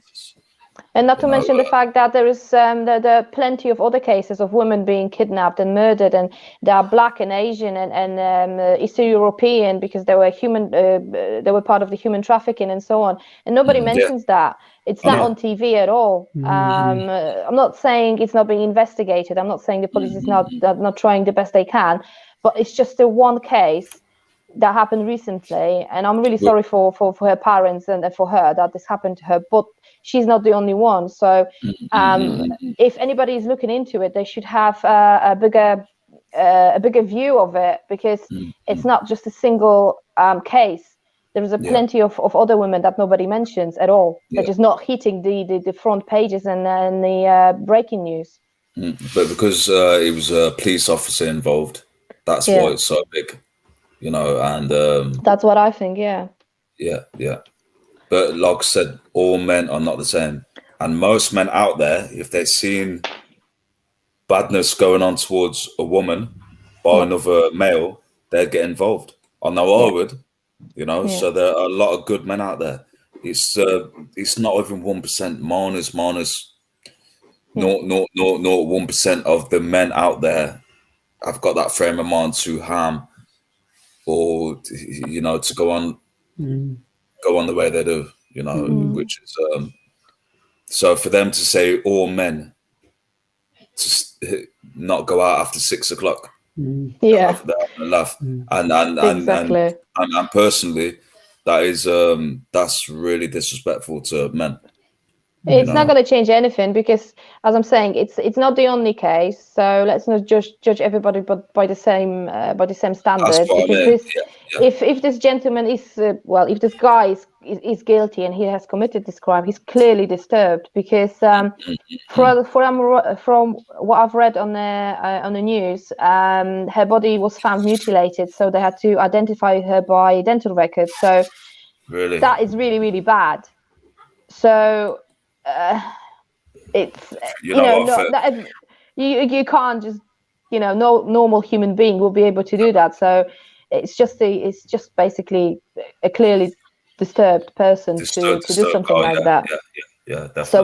[SPEAKER 3] And not to mention the fact that there is there are plenty of other cases of women being kidnapped and murdered, and they are Black and Asian and Eastern European because they were part of the human trafficking and so on. And nobody mentions that. It's not on TV at all. I'm not saying it's not being investigated. I'm not saying the police is not trying the best they can, but it's just the one case that happened recently, and I'm really sorry for her parents and for her that this happened to her, but she's not the only one. So if anybody is looking into it, they should have a bigger view of it, because it's not just a single case. There is plenty of other women that nobody mentions at all. They're just not hitting the front pages and the breaking news.
[SPEAKER 1] But because it was a police officer involved, that's why it's so big. And
[SPEAKER 3] that's what I think. Yeah. But
[SPEAKER 1] like I said, all men are not the same, and most men out there, if they're seeing badness going on towards a woman by another male, they'd get involved. I know I would, So there are a lot of good men out there. It's not even 1%. Minus 0.1% of the men out there have got that frame of mind to harm or to go on the way they do. you know, which is so for them to say all men to not go out after 6 o'clock.
[SPEAKER 3] Yeah,
[SPEAKER 1] laugh.
[SPEAKER 3] exactly.
[SPEAKER 1] And personally, that is that's really disrespectful to men.
[SPEAKER 3] It's not going to change anything because, as I'm saying, it's not the only case. So let's not judge everybody but by the same standards. Because if this gentleman is if this guy is guilty and he has committed this crime, he's clearly disturbed. Because from what I've read on the news, her body was found mutilated, so they had to identify her by dental records. So
[SPEAKER 1] really,
[SPEAKER 3] that is really, really bad. So. It's you can't just no normal human being will be able to do that. So it's just basically a clearly disturbed person to do something like that.
[SPEAKER 1] Yeah, definitely.
[SPEAKER 3] So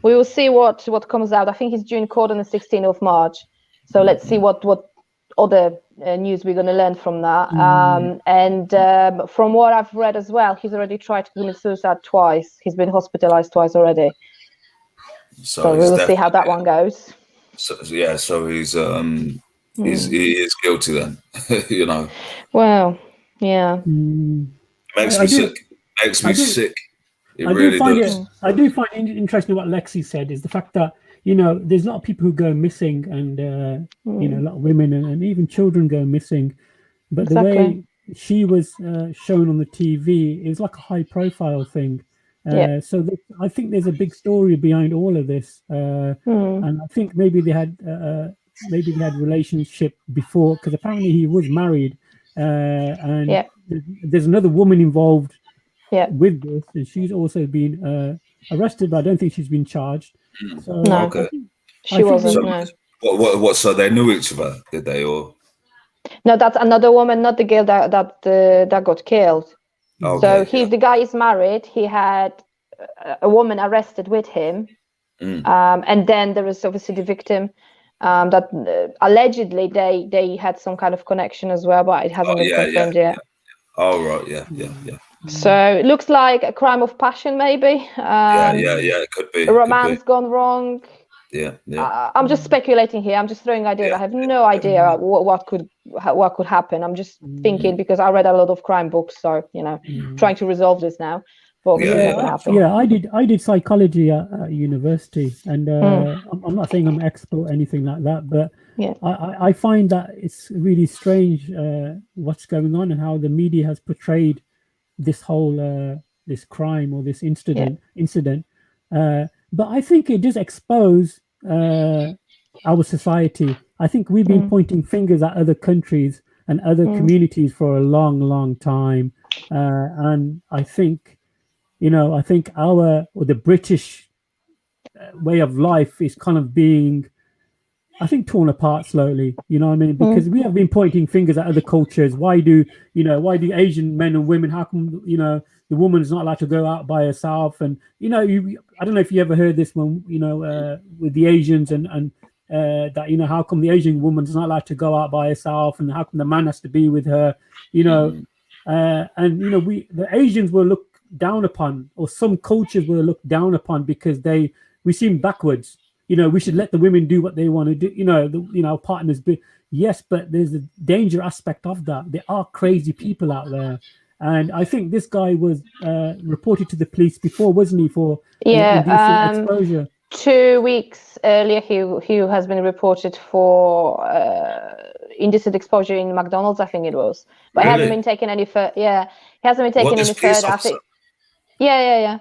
[SPEAKER 3] we will see what comes out. I think it's due in court on the 16th of March. So let's see what other news we're going to learn from that. And from what I've read as well, he's already tried to commit suicide twice. He's been hospitalized twice already. So we will see how that one goes.
[SPEAKER 1] So he's he is guilty then, you know.
[SPEAKER 3] Well, yeah.
[SPEAKER 1] Makes me sick. It really does.
[SPEAKER 2] I do find it interesting what Lexi said is the fact that there's a lot of people who go missing, and a lot of women and even children go missing. But the way she was shown on the TV, it was like a high-profile thing. So I think there's a big story behind all of this, and I think maybe they had relationship before, because apparently he was married, and there's another woman involved with this, and she's also been arrested, but I don't think she's been charged. So
[SPEAKER 3] no, she wasn't.
[SPEAKER 1] What? So they knew each other, did they? Or
[SPEAKER 3] no, that's another woman, not the girl that got killed.
[SPEAKER 1] Okay,
[SPEAKER 3] so the guy is married. He had a woman arrested with him, and then there was obviously the victim that allegedly they had some kind of connection as well, but it hasn't been confirmed yet.
[SPEAKER 1] Oh right, yeah.
[SPEAKER 3] So it looks like a crime of passion, maybe.
[SPEAKER 1] It could be.
[SPEAKER 3] Romance gone wrong.
[SPEAKER 1] Yeah.
[SPEAKER 3] I'm just speculating here. I'm just throwing ideas. I have no idea what could happen. I'm just thinking because I read a lot of crime books, so trying to resolve this now. But
[SPEAKER 2] I did psychology at university, and I'm not saying I'm an expert or anything like that, but I find that it's really strange what's going on and how the media has portrayed this whole this crime or this incident. But I think it does expose our society. I think we've been pointing fingers at other countries and other communities for a long, long time, and I think the British way of life is kind of being, I think, torn apart slowly. You know what I mean? Because we have been pointing fingers at other cultures. Why do Asian men and women? How come the woman's not allowed to go out by herself? And I don't know if you ever heard this one. With the Asians and that how come the Asian woman's not allowed to go out by herself, and how come the man has to be with her? The Asians were looked down upon, or some cultures were looked down upon because we seem backwards. We should let the women do what they want to do. Partners. Yes, but there's a danger aspect of that. There are crazy people out there, and I think this guy was reported to the police before, wasn't he, for indecent exposure?
[SPEAKER 3] 2 weeks earlier, he has been reported for indecent exposure in McDonald's, I think it was, but
[SPEAKER 1] really?
[SPEAKER 3] He hasn't been taken any further. Yeah, he hasn't been taken any further. I think. Yeah.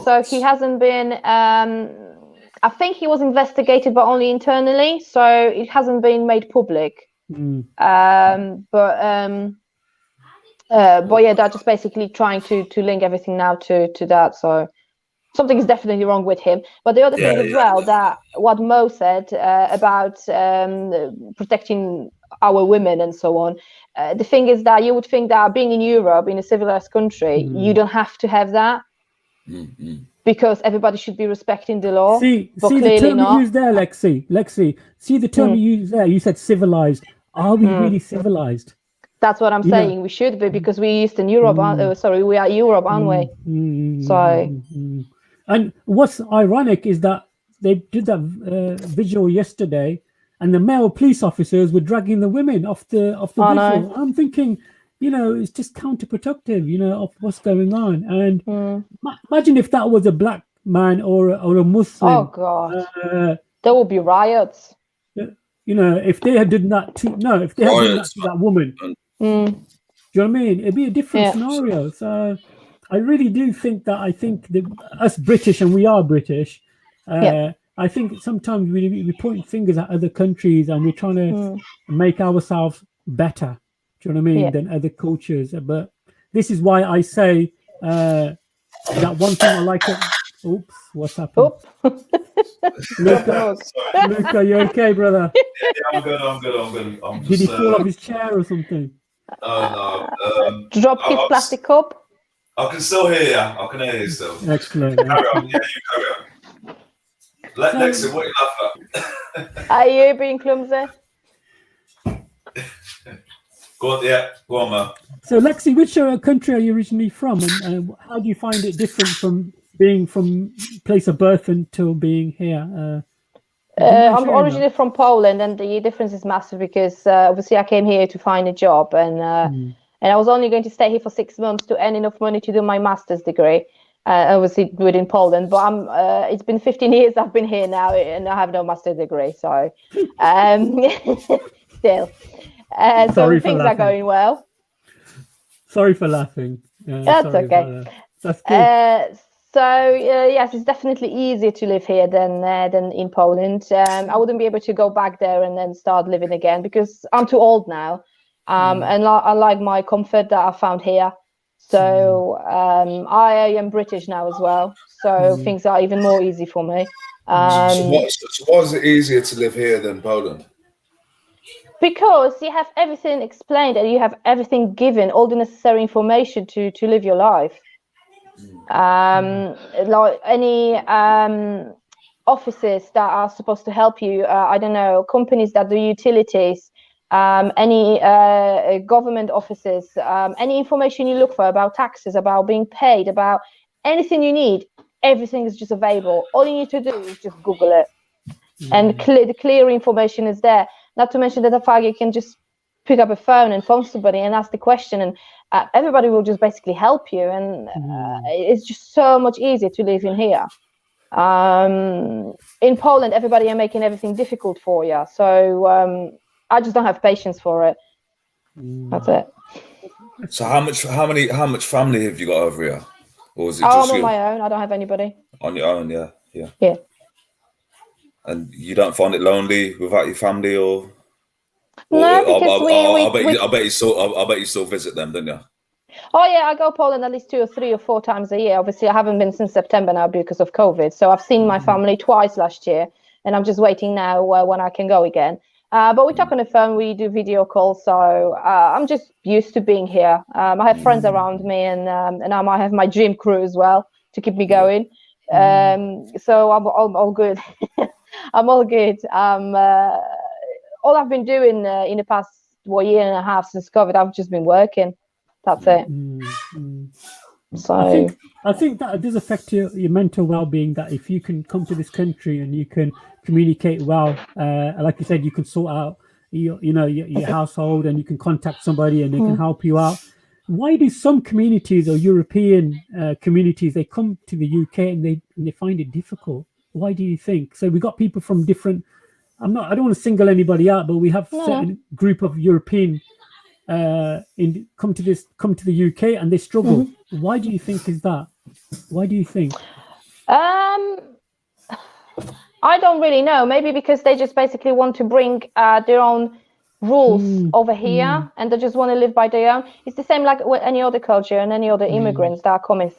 [SPEAKER 3] So he hasn't been. I think he was investigated, but only internally, so it hasn't been made public. But they're just basically trying to link everything now to that. So something is definitely wrong with him. But the other thing as well, that what Mo said about protecting our women and so on. The thing is that you would think that being in Europe, in a civilized country, you don't have to have that. Because everybody should be respecting the law.
[SPEAKER 2] See the term you used there, Lexi. See the term you used there. You said civilized. Are we really civilized?
[SPEAKER 3] That's what I'm saying. We should be, because we're Eastern Europe. We are Europe, aren't we? So.
[SPEAKER 2] And what's ironic is that they did that visual yesterday, and the male police officers were dragging the women off the visual. No. I'm thinking, it's just counterproductive, of what's going on. And imagine if that was a black man or a Muslim.
[SPEAKER 3] Oh God, there would be riots.
[SPEAKER 2] If they had done that to that woman, do you know what I mean? It'd be a different scenario. So I really do think that us British, and we are British, I think sometimes we point fingers at other countries and we're trying to make ourselves better, do you know what I mean, than other cultures. But this is why I say that one thing I like. Oops, what's happened? Luca, you okay, brother?
[SPEAKER 1] Yeah, I'm good.
[SPEAKER 2] Did he fall off his chair or something?
[SPEAKER 1] No.
[SPEAKER 3] Drop his plastic cup?
[SPEAKER 1] I can still hear you. I can hear you still.
[SPEAKER 2] Excellent.
[SPEAKER 1] Carry on. Yeah, you carry on. Lexi, what are you laughing at?
[SPEAKER 3] Are you being clumsy?
[SPEAKER 1] Go on, man.
[SPEAKER 2] So, Lexi, which country are you originally from, and how do you find it different from being from place of birth until being here?
[SPEAKER 3] I'm originally from Poland, and the difference is massive because obviously I came here to find a job, and I was only going to stay here for 6 months to earn enough money to do my master's degree. Obviously within Poland, but it's been 15 years I've been here now, and I have no master's degree, so still. So things are going well.
[SPEAKER 2] Sorry for laughing.
[SPEAKER 3] That's okay.
[SPEAKER 2] That's good.
[SPEAKER 3] Yes, it's definitely easier to live here than in Poland. I wouldn't be able to go back there and then start living again because I'm too old now, and I like my comfort that I found here. So I am British now as well, so things are even more easy for me.
[SPEAKER 1] So why is it easier to live here than Poland?
[SPEAKER 3] Because you have everything explained and you have everything given, all the necessary information to live your life. Like any offices that are supposed to help you, I don't know, companies that do utilities, any government offices, any information you look for about taxes, about being paid, about anything you need, everything is just available. All you need to do is just Google it, and the clear information is there. Not to mention that the fact you can just pick up a phone and phone somebody and ask the question, and everybody will just basically help you, and it's just so much easier to live in here. In Poland, everybody are making everything difficult for you, so I just don't have patience for it. That's it.
[SPEAKER 1] So how much family have you got over here, or is it
[SPEAKER 3] just
[SPEAKER 1] I'm
[SPEAKER 3] on my own? I don't have anybody.
[SPEAKER 1] On your own, yeah. And you don't find it lonely without your family, or?
[SPEAKER 3] No, because
[SPEAKER 1] I bet you still visit them, don't you?
[SPEAKER 3] Oh yeah, I go to Poland at least 2 or 3 or 4 times a year. Obviously, I haven't been since September now because of COVID. So I've seen my family twice last year, and I'm just waiting now when I can go again. But we talk on the phone, we do video calls, so I'm just used to being here. I have friends around me, and I might have my gym crew as well to keep me going. So I'm all good. I'm all good. All I've been doing in the past year and a half since COVID, I've just been working. That's it. So
[SPEAKER 2] I think that does affect your mental well-being. That if you can come to this country and you can communicate well, like you said, you can sort out your household, and you can contact somebody and they can help you out. Why do some communities or European communities, they come to the UK and they find it difficult? Why do you think? So we got people from different. I don't want to single anybody out, but we have certain group of European come to the UK and they struggle. Why do you think is that? Why do you think?
[SPEAKER 3] I don't really know. Maybe because they just basically want to bring their own rules over here, and they just want to live by their own. It's the same like with any other culture and any other immigrants that are coming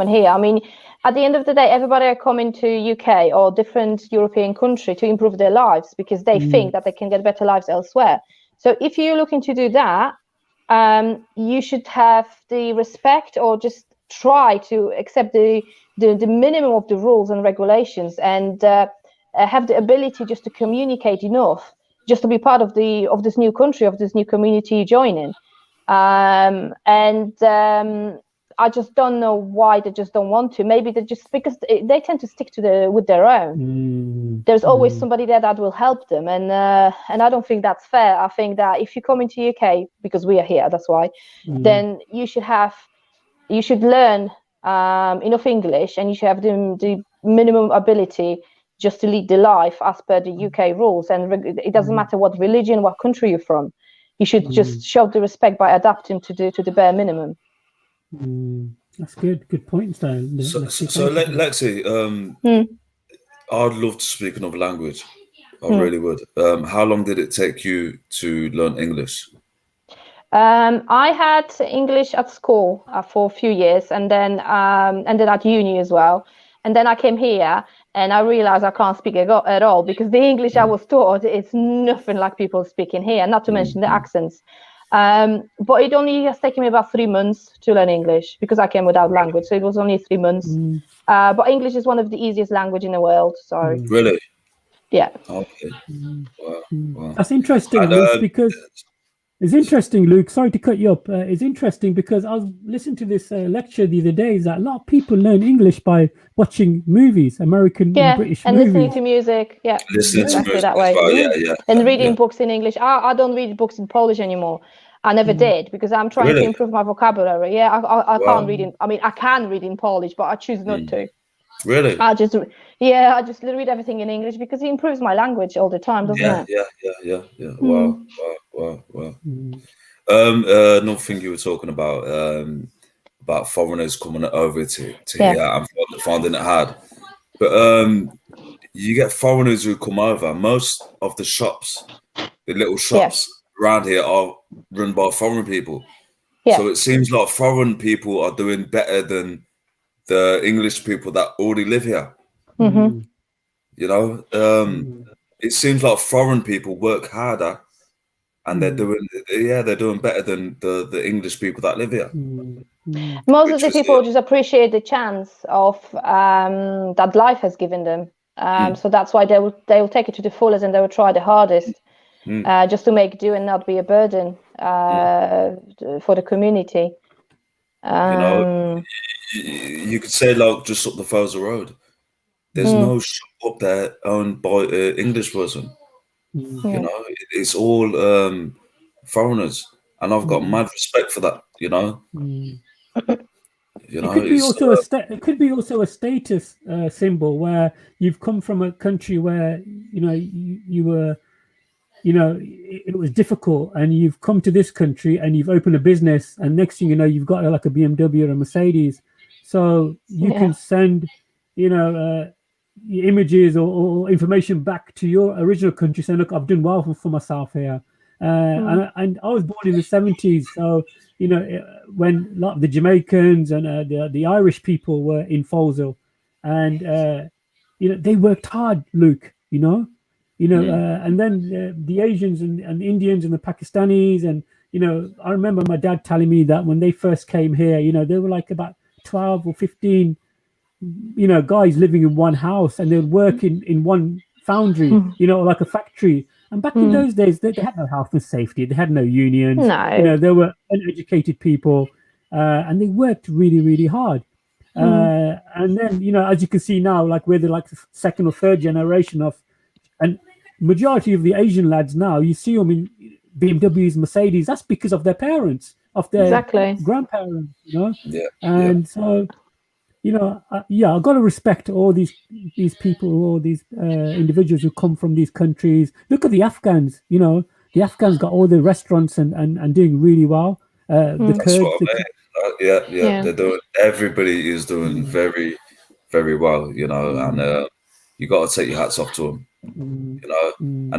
[SPEAKER 3] here. I mean, at the end of the day, everybody are coming to UK or different European country to improve their lives because they think that they can get better lives elsewhere. So if you're looking to do that, you should have the respect, or just try to accept the minimum of the rules and regulations, and have the ability just to communicate enough, just to be part of this new country, of this new community you join in. I just don't know why they just don't want to. Maybe they just, because they tend to stick to with their own. There's always somebody there that will help them, and I don't think that's fair. I think that if you come into UK, because we are here, that's why, then you should learn enough English, and you should have the minimum ability just to lead the life as per the UK rules. And it doesn't matter what religion, what country you're from. You should just show the respect by adapting to the bare minimum.
[SPEAKER 2] That's good. Good point, though.
[SPEAKER 1] So Lexi, I'd love to speak another language. I really would. How long did it take you to learn English?
[SPEAKER 3] I had English at school for a few years, and then at uni as well. And then I came here, and I realized I can't speak at all, because the English I was taught is nothing like people speaking here, not to mention the accents. But it only has taken me about 3 months to learn English, because I came without language, so it was only 3 months. But English is one of the easiest language in the world. So
[SPEAKER 1] really,
[SPEAKER 3] yeah.
[SPEAKER 1] Okay. Wow.
[SPEAKER 2] That's interesting, Luke, because it's interesting, Luke. Sorry to cut you up. It's interesting because I was listening to this lecture the other day. Is that a lot of people learn English by watching movies, American and British
[SPEAKER 3] and
[SPEAKER 2] movies.
[SPEAKER 3] listening to music. Yeah,
[SPEAKER 1] listening
[SPEAKER 3] exactly
[SPEAKER 1] to music
[SPEAKER 3] that way.
[SPEAKER 1] well. Yeah.
[SPEAKER 3] And reading books in English. I don't read books in Polish anymore. I never did, because I'm trying to improve my vocabulary. Yeah, I can't read I can read in Polish, but I choose not to.
[SPEAKER 1] Really?
[SPEAKER 3] I just read everything in English because it improves my language all the time, doesn't it?
[SPEAKER 1] Yeah. Wow. Another thing you were talking about foreigners coming over to here and finding it hard. But you get foreigners who come over. Most of the shops, the little shops around here, are run by foreign people. Yeah. So it seems like foreign people are doing better than the English people that already live here. You know, it seems like foreign people work harder, and they're doing better than the English people that live here.
[SPEAKER 3] Most of the people just appreciate the chance of that life has given them. So that's why they will take it to the fullest, and they will try the hardest just to make do and not be a burden for the community.
[SPEAKER 1] You know, you could say, like, just up the Foleshill Road, there's no shop up there owned by an English person. You know, it's all foreigners, and I've got mad respect for that. You know,
[SPEAKER 2] it could be also a status symbol, where you've come from a country where you were. It was difficult, and you've come to this country and you've opened a business, and next thing you know, you've got like a BMW or a Mercedes, so you can send, images or information back to your original country, saying, "Look, I've done well for myself here." And I was born in the 70s, so when a lot of the Jamaicans and the Irish people were in Foleshill, and they worked hard, Luke. And then the Asians and Indians and the Pakistanis, and I remember my dad telling me that when they first came here, they were like about 12 or 15 guys living in one house, and they would work in one foundry, like a factory. And back in those days, they had no health and safety, they had no unions. They were uneducated people, and they worked really, really hard. And then as you can see now, like we're the second or third generation of, and majority of the Asian lads now, you see them in BMWs, Mercedes. That's because of their parents, of their grandparents, And so, I've got to respect all these people, all these individuals who come from these countries. Look at the Afghans. The Afghans got all the restaurants and doing really well. The Kurds,
[SPEAKER 1] they're doing. Everybody is doing very, very well. And you got to take your hats off to them. And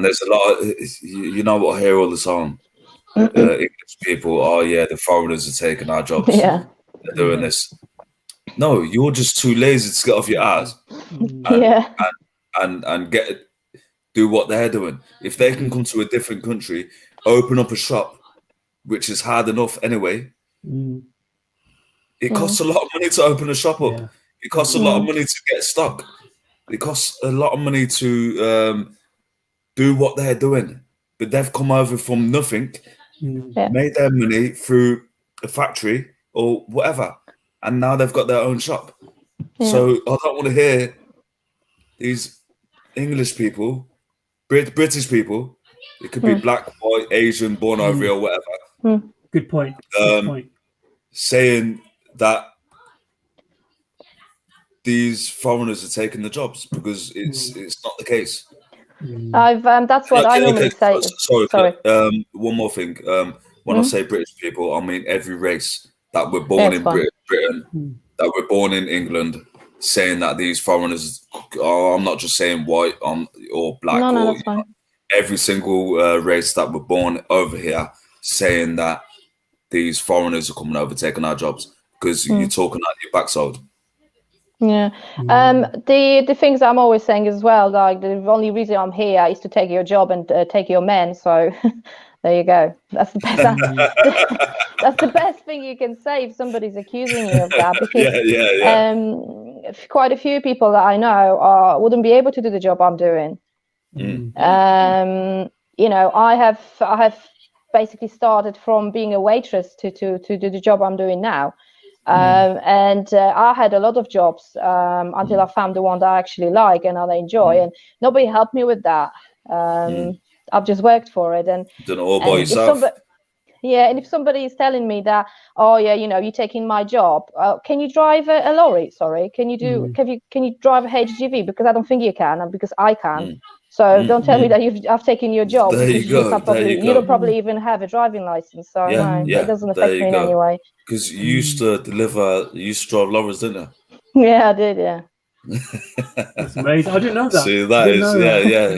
[SPEAKER 1] there's a lot of, what I hear all the time. English people, the foreigners are taking our jobs. They're doing this. No, you're just too lazy to get off your ass and do what they're doing. If they can come to a different country, open up a shop, which is hard enough anyway. It costs a lot of money to open a shop up. It costs a lot of money to get stock. It costs a lot of money to do what they're doing, but they've come over from nothing made their money through a factory or whatever, and now they've got their own shop. So I don't want to hear these English people, British people, it could be black, white, Asian, born over here or whatever.
[SPEAKER 2] Good point. Good point.
[SPEAKER 1] Saying that these foreigners are taking the jobs, because it's not the case.
[SPEAKER 3] That's what I normally say.
[SPEAKER 1] Sorry. One more thing. When I say British people, I mean every race that were born in Britain, that were born in England, saying that these foreigners, I'm not just saying white or black, or every single race that were born over here, saying that these foreigners are coming over taking our jobs, because you're talking out your backside.
[SPEAKER 3] Yeah. The things I'm always saying as well, like the only reason I'm here is to take your job and take your men. So there you go. That's the best. That's the best thing you can say if somebody's accusing you of that, because quite a few people that I know wouldn't be able to do the job I'm doing. You know, I have basically started from being a waitress to do the job I'm doing now. And I had a lot of jobs until I found the one that I actually like and I enjoy, and nobody helped me with that. I've just worked for it, and
[SPEAKER 1] done it all by yourself.
[SPEAKER 3] And if somebody is telling me that, oh yeah, you know, you're taking my job, can you drive a lorry? Sorry, can you drive a HGV? Because I don't think you can, and because I can. So don't tell me that I've taken your job.
[SPEAKER 1] There you go.
[SPEAKER 3] You don't probably even have a driving license. So no, it doesn't affect me in any way.
[SPEAKER 1] Because you used to drive lorries, didn't
[SPEAKER 3] you? Yeah, I did. Yeah.
[SPEAKER 2] That's amazing. I didn't know that.
[SPEAKER 1] See, that is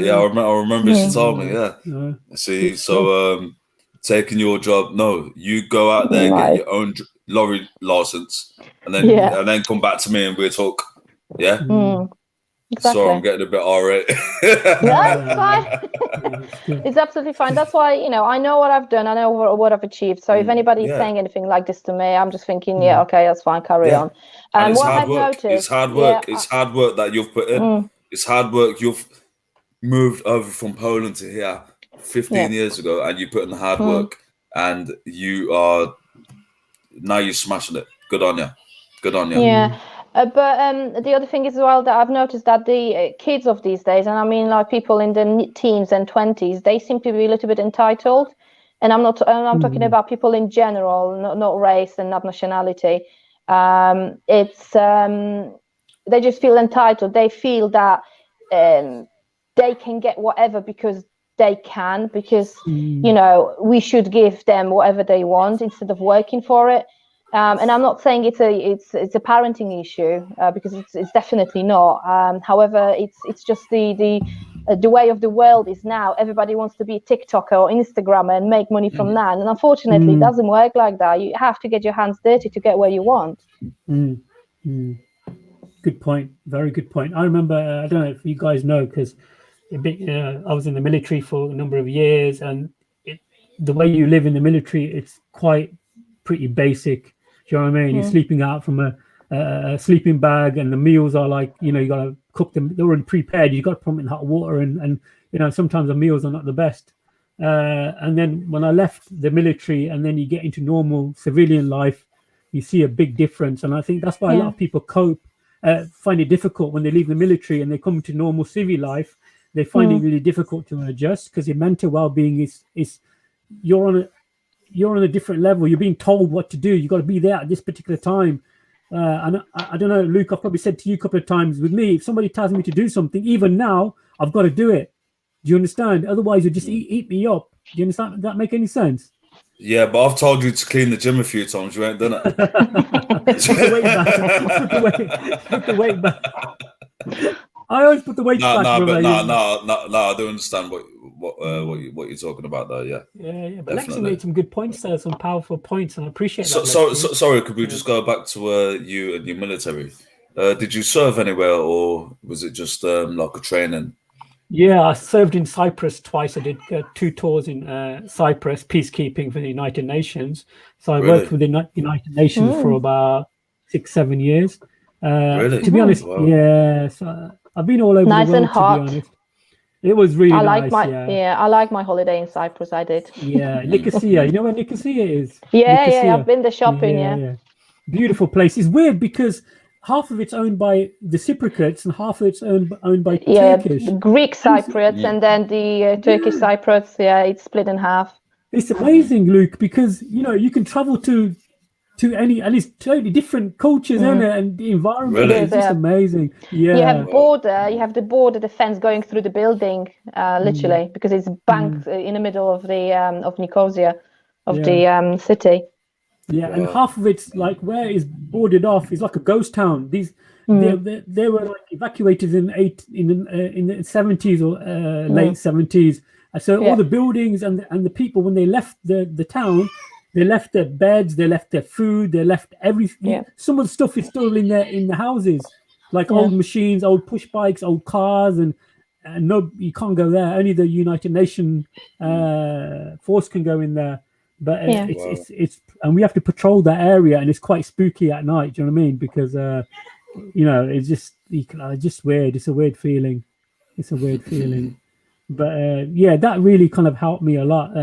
[SPEAKER 1] yeah. I remember she told me. Yeah. See, so taking your job. No, you go out there and get your own lorry license, and then come back to me and we'll talk. Yeah.
[SPEAKER 3] Exactly.
[SPEAKER 1] So I'm getting a bit alright.
[SPEAKER 3] That's fine. It's absolutely fine. That's why, you know, I know what I've done. I know what I've achieved. So if anybody is saying anything like this to me, I'm just thinking, okay, that's fine. Carry on.
[SPEAKER 1] And
[SPEAKER 3] what I've noticed,
[SPEAKER 1] it's hard work. It's hard work that you've put in. It's hard work. You've moved over from Poland to here 15 years ago, and you put in the hard work, and you're smashing it. Good on you. Good on you.
[SPEAKER 3] Yeah. But the other thing is as well that I've noticed that the kids of these days, and I mean like people in the teens and 20s, they seem to be a little bit entitled. And I'm talking about people in general, not race and not nationality. It's they just feel entitled. They feel that they can get whatever because they can, because you know, we should give them whatever they want instead of working for it. And I'm not saying it's a parenting issue, because it's definitely not. However, it's just the way of the world is now. Everybody wants to be a TikToker or Instagrammer and make money from that. And unfortunately, it doesn't work like that. You have to get your hands dirty to get where you want.
[SPEAKER 2] Good point. Very good point. I remember, I don't know if you guys know, because I was in the military for a number of years, and the way you live in the military, it's pretty basic. Do you know what I mean? You're sleeping out from a sleeping bag, and the meals are like, you know, you got to cook them. They're already prepared. You got to put them in hot water, and you know, sometimes the meals are not the best. And then when I left the military, and then you get into normal civilian life, you see a big difference. And I think that's why a lot of people find it difficult when they leave the military and they come into normal civil life. They find it really difficult to adjust, because your mental well-being is you're on a different level. You're being told what to do. You got to be there at this particular time. And I don't know, Luke, I've probably said to you a couple of times, with me, if somebody tells me to do something, even now, I've got to do it. Do you understand? Otherwise, you just eat me up. Do you understand? Does that make any sense?
[SPEAKER 1] Yeah, but I've told you to clean the gym a few times. You ain't done it.
[SPEAKER 2] Put the weight back. I always put the weight back.
[SPEAKER 1] No, I do understand what you're talking about though. Yeah.
[SPEAKER 2] But Lexi made some good points there, some powerful points, and I appreciate that.
[SPEAKER 1] Sorry, could we just go back to you and your military? Did you serve anywhere, or was it just like a training?
[SPEAKER 2] Yeah, I served in Cyprus twice. I did 2 tours in Cyprus, peacekeeping for the United Nations. So I worked with the United Nations for about 6-7 years.
[SPEAKER 1] Really?
[SPEAKER 2] To be honest, so I've been all over the world, to be honest. It was really
[SPEAKER 3] I
[SPEAKER 2] nice.
[SPEAKER 3] like I like my holiday in Cyprus. I did.
[SPEAKER 2] Yeah, Nicosia. You know where Nicosia is?
[SPEAKER 3] Yeah,
[SPEAKER 2] Nicosia.
[SPEAKER 3] I've been there shopping. Yeah.
[SPEAKER 2] Beautiful place. It's weird because half of it's owned by the Cypriots and half of it's owned by Turkish.
[SPEAKER 3] The Greek Cypriots and then the Turkish Cypriots. Yeah, it's split in half.
[SPEAKER 2] It's amazing, Luke, because you can travel to any, and it's totally different cultures and the environment.
[SPEAKER 1] Really?
[SPEAKER 2] It's just amazing. Yeah.
[SPEAKER 3] You have the border, the fence going through the building, literally, because it's banked in the middle of the of Nicosia, of the city. Yeah,
[SPEAKER 2] and half of it's like where it's boarded off is like a ghost town. These they were like evacuated in the 70s or late 70s. So all the buildings and the people, when they left the town, they left their beds, they left their food, they left everything. Yeah. Some of the stuff is still in the houses, like old machines, old push bikes, old cars, and no, you can't go there. Only the United Nations force can go in there. But it's and we have to patrol that area, and it's quite spooky at night. Do you know what I mean? Because it's just weird. It's a weird feeling. But that really kind of helped me a lot,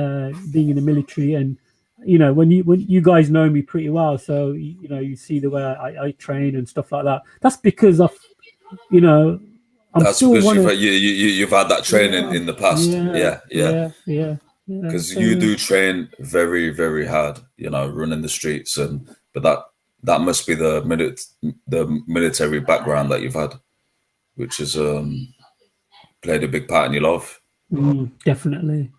[SPEAKER 2] being in the military. And when you guys know me pretty well, so you see the way I train and stuff like that. That's because of
[SPEAKER 1] that's because you've had that training in the past. Yeah. Because you do train very, very hard, running the streets, but that must be the military background that you've had, which has played a big part in your life.
[SPEAKER 2] Definitely.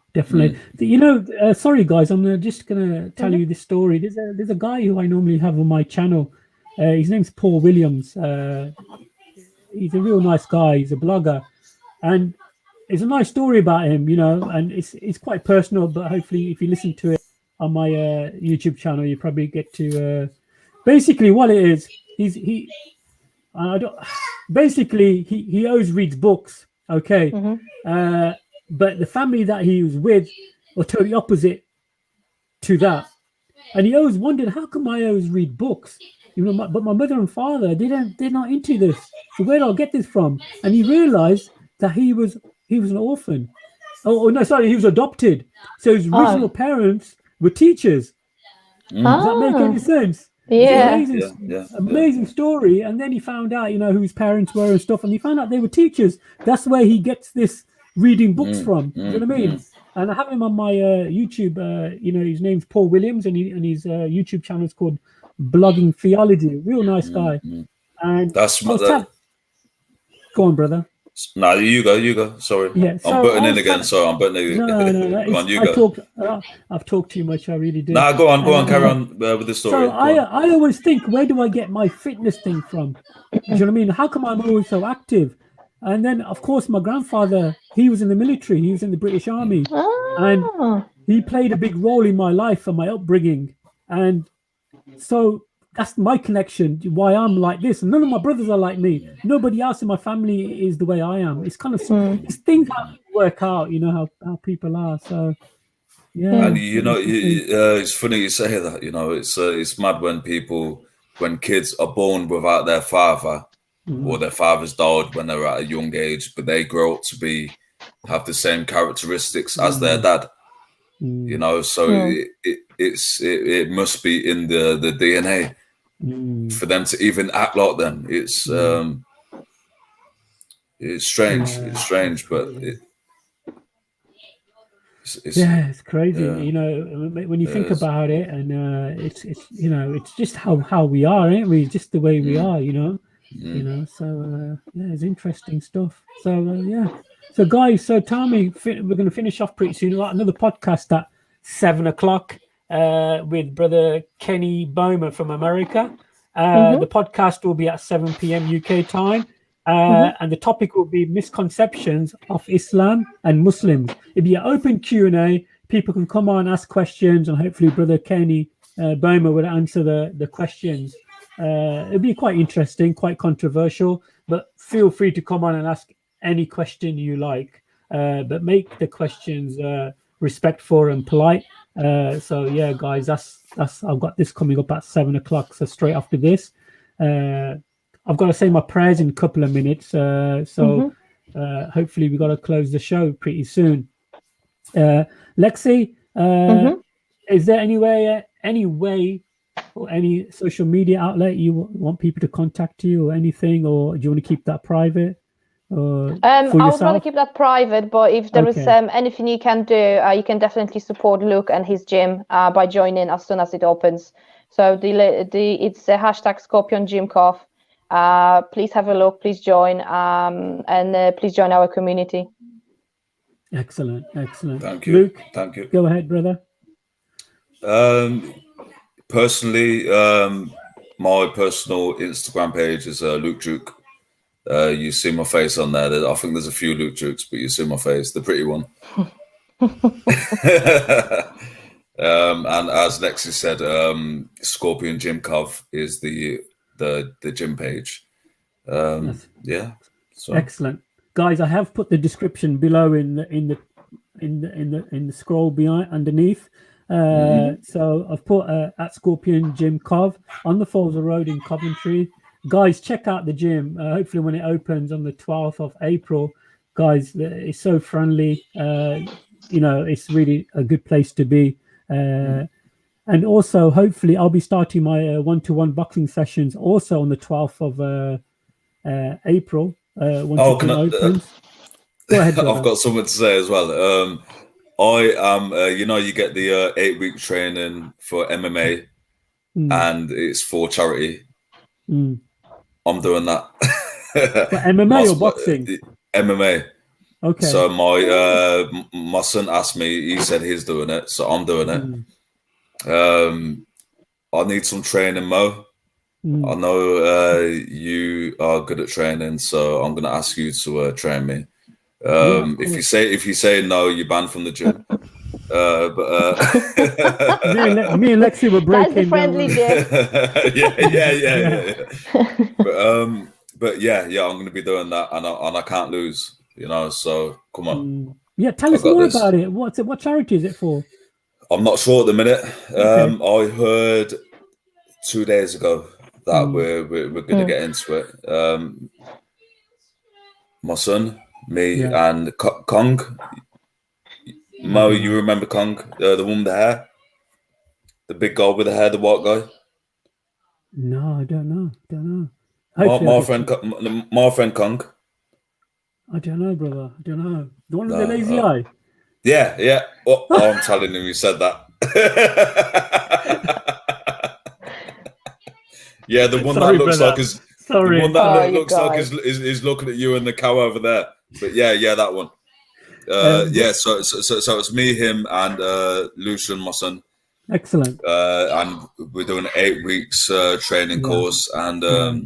[SPEAKER 2] Sorry guys, I'm just gonna tell you this story. There's a guy who I normally have on my channel. His name's Paul Williams. He's a real nice guy. He's a blogger, and it's a nice story about him, and it's quite personal. But hopefully, if you listen to it on my YouTube channel, you probably get to basically what it is. He always reads books. Okay. But the family that he was with were totally opposite to that. And he always wondered, how come I always read books? But my mother and father, they're not into this. So where do I get this from? And he realized that he was an orphan. Oh no, sorry, he was adopted. So his original parents were teachers. Does that make any sense?
[SPEAKER 3] Yeah.
[SPEAKER 2] Amazing story. And then he found out, who his parents were and stuff, and he found out they were teachers. That's where he gets this reading books from. You know what I mean? And I have him on my YouTube. His name's Paul Williams, and his YouTube channel is called Blogging Theology. Real nice guy. And
[SPEAKER 1] that's
[SPEAKER 2] go on, brother.
[SPEAKER 1] No, you go. Sorry. Yeah, I'm butting in again. Sorry, I'm butting in.
[SPEAKER 2] No. Come on, you go. I've talked too much. I really did.
[SPEAKER 1] Nah, go on. Carry on with the story.
[SPEAKER 2] So I always think, where do I get my fitness thing from? Do you know what I mean? How come I'm always so active? And then, of course, my grandfather, he was in the military. He was in the British Army. And he played a big role in my life and my upbringing. And so that's my connection, why I'm like this. And none of my brothers are like me. Nobody else in my family is the way I am. It's kind of it's things that work out, how people are. So, yeah.
[SPEAKER 1] And, it's funny you say that, it's mad when kids are born without their father, or their fathers died when they were at a young age, but they grow up to have the same characteristics as their dad. So it must be in the DNA for them to even act like them. It's strange. It's strange, but
[SPEAKER 2] it's crazy. When you think about it, and it's just how we are, ain't we? Just the way we are, So it's interesting stuff. So So guys, tell me, we're going to finish off pretty soon. Another podcast at 7:00 with brother Kenny Bowman from America. The podcast will be at 7 p.m. UK time. And the topic will be misconceptions of Islam and Muslims. It'll be an open Q&A. People can come on, ask questions, and hopefully brother Kenny Bowman will answer the questions. It'll be quite interesting, quite controversial, but feel free to come on and ask any question you like, but make the questions respectful and polite. So yeah, guys, that's I've got this coming up at 7:00. So straight after this, I've got to say my prayers in a couple of minutes. hopefully we got to close the show pretty soon. Lexi, is there any way or any social media outlet you want people to contact you or anything, or do you want to keep that private?
[SPEAKER 3] I would rather keep that private, but if there is anything you can do, you can definitely support Luke and his gym by joining as soon as it opens. So it's the hashtag Scorpiongymcov. Please have a look, please join, and please join our community.
[SPEAKER 2] Excellent.
[SPEAKER 1] Thank you.
[SPEAKER 2] Luke,
[SPEAKER 1] thank you.
[SPEAKER 2] Go ahead, brother.
[SPEAKER 1] Personally, my personal Instagram page is Luke Duke. You see my face on there. I think there's a few Luke Dukes, but you see my face, the pretty one. And as Lexi said, Scorpiongymcov is the gym page.
[SPEAKER 2] Yes.
[SPEAKER 1] Yeah. So.
[SPEAKER 2] Excellent, guys. I have put the description below in the scroll behind underneath. So I've put at Scorpiongymcov on the Foleshill Road in Coventry. Guys, check out the gym. Hopefully when it opens on the 12th of April, guys, it's so friendly. It's really a good place to be. And also, hopefully, I'll be starting my one-to-one boxing sessions also on the 12th of April. Once it opens. Go ahead, brother.
[SPEAKER 1] I've got something to say as well. I am, you get the 8-week training for MMA, and it's for charity. I'm doing that.
[SPEAKER 2] For MMA or boxing?
[SPEAKER 1] MMA.
[SPEAKER 2] Okay.
[SPEAKER 1] So my son asked me. He said he's doing it, so I'm doing it. I need some training, Mo. I know you are good at training, so I'm going to ask you to train me. If you say no, you're banned from the gym.
[SPEAKER 2] Me and Lexi were breaking.
[SPEAKER 3] That's the friendly gym.
[SPEAKER 1] Yeah. But yeah, I'm going to be doing that, and I can't lose. So come on.
[SPEAKER 2] Yeah, tell us more about it. What charity is it for?
[SPEAKER 1] I'm not sure at the minute. I heard 2 days ago that we're going to get into it. My son, me, and Kong. Mo, you remember Kong, the one with the hair, the big guy with the hair, the white guy?
[SPEAKER 2] No, I don't know.
[SPEAKER 1] My friend Kong.
[SPEAKER 2] I don't know, brother. I don't know. The one with the lazy eye.
[SPEAKER 1] Yeah. Oh, I'm telling him you said that. Yeah, the one that looks like is
[SPEAKER 2] sorry.
[SPEAKER 1] The one that looks like is looking at you and the cow over there. But yeah, that one. So it's me, him, and Lucian, my son.
[SPEAKER 2] Excellent.
[SPEAKER 1] And we're doing an 8 weeks training course, and I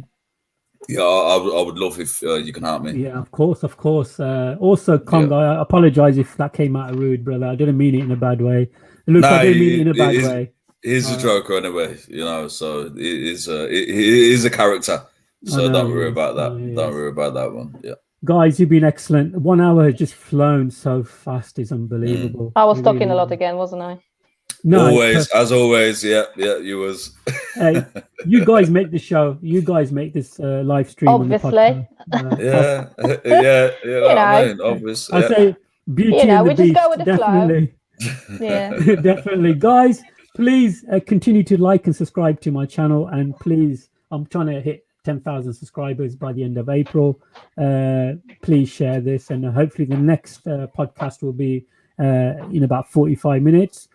[SPEAKER 1] would love if you can help me.
[SPEAKER 2] Yeah, of course. Also, Kong, I apologize if that came out rude, brother. I didn't mean it in a bad way. Look, I didn't mean it in a bad way.
[SPEAKER 1] He's a joker anyway, so he is a character. So don't worry about that. Don't worry about that one. Yeah.
[SPEAKER 2] Guys, you've been excellent. 1 hour has just flown so fast. It's unbelievable.
[SPEAKER 3] I was talking a lot again, wasn't I?
[SPEAKER 1] No, as always. Yeah, you was.
[SPEAKER 2] Hey, you guys make the show. You guys make this live stream.
[SPEAKER 3] Obviously.
[SPEAKER 1] Yeah. I mean, obviously.
[SPEAKER 2] I say beauty and the beast.
[SPEAKER 3] Just go with the
[SPEAKER 2] definitely.
[SPEAKER 3] Flow. Yeah.
[SPEAKER 2] Definitely. Guys, please continue to like and subscribe to my channel. And please, I'm trying to hit 10,000 subscribers by the end of April. Please share this, and hopefully the next podcast will be in about 45 minutes.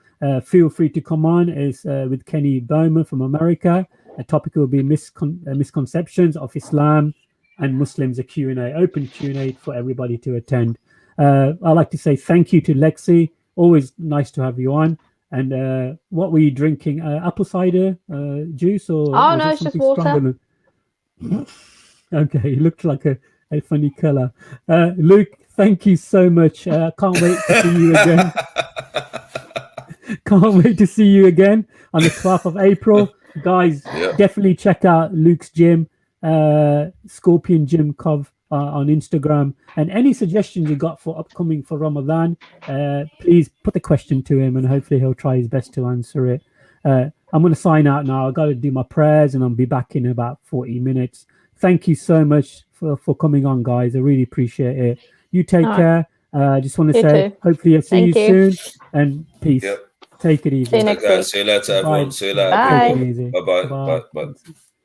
[SPEAKER 2] Feel free to come on. It's with Kenny Bowman from America. The topic will be misconceptions of Islam and Muslims, a Q&A, open Q&A for everybody to attend. I'd like to say thank you to Lexi. Always nice to have you on. And what were you drinking? Apple cider juice? Or
[SPEAKER 3] no, it's just water.
[SPEAKER 2] Okay, it looked like a funny color. Luke, thank you so much. Can't wait to see you again. Can't wait to see you again on the 12th of April. Guys, definitely check out Luke's gym, Scorpiongymcov on Instagram. And any suggestions you got for upcoming for Ramadan, please put the question to him, and hopefully he'll try his best to answer it. I'm going to sign out now. I've got to do my prayers, and I'll be back in about 40 minutes. thank you so much for coming on, guys. I really appreciate it. You take care. I just want to say, hopefully I'll see you soon, and peace.
[SPEAKER 1] Yep.
[SPEAKER 2] Take it easy.
[SPEAKER 3] See you next week.
[SPEAKER 1] See you later, everyone. See you later.
[SPEAKER 3] Bye.
[SPEAKER 1] Bye-bye. Bye.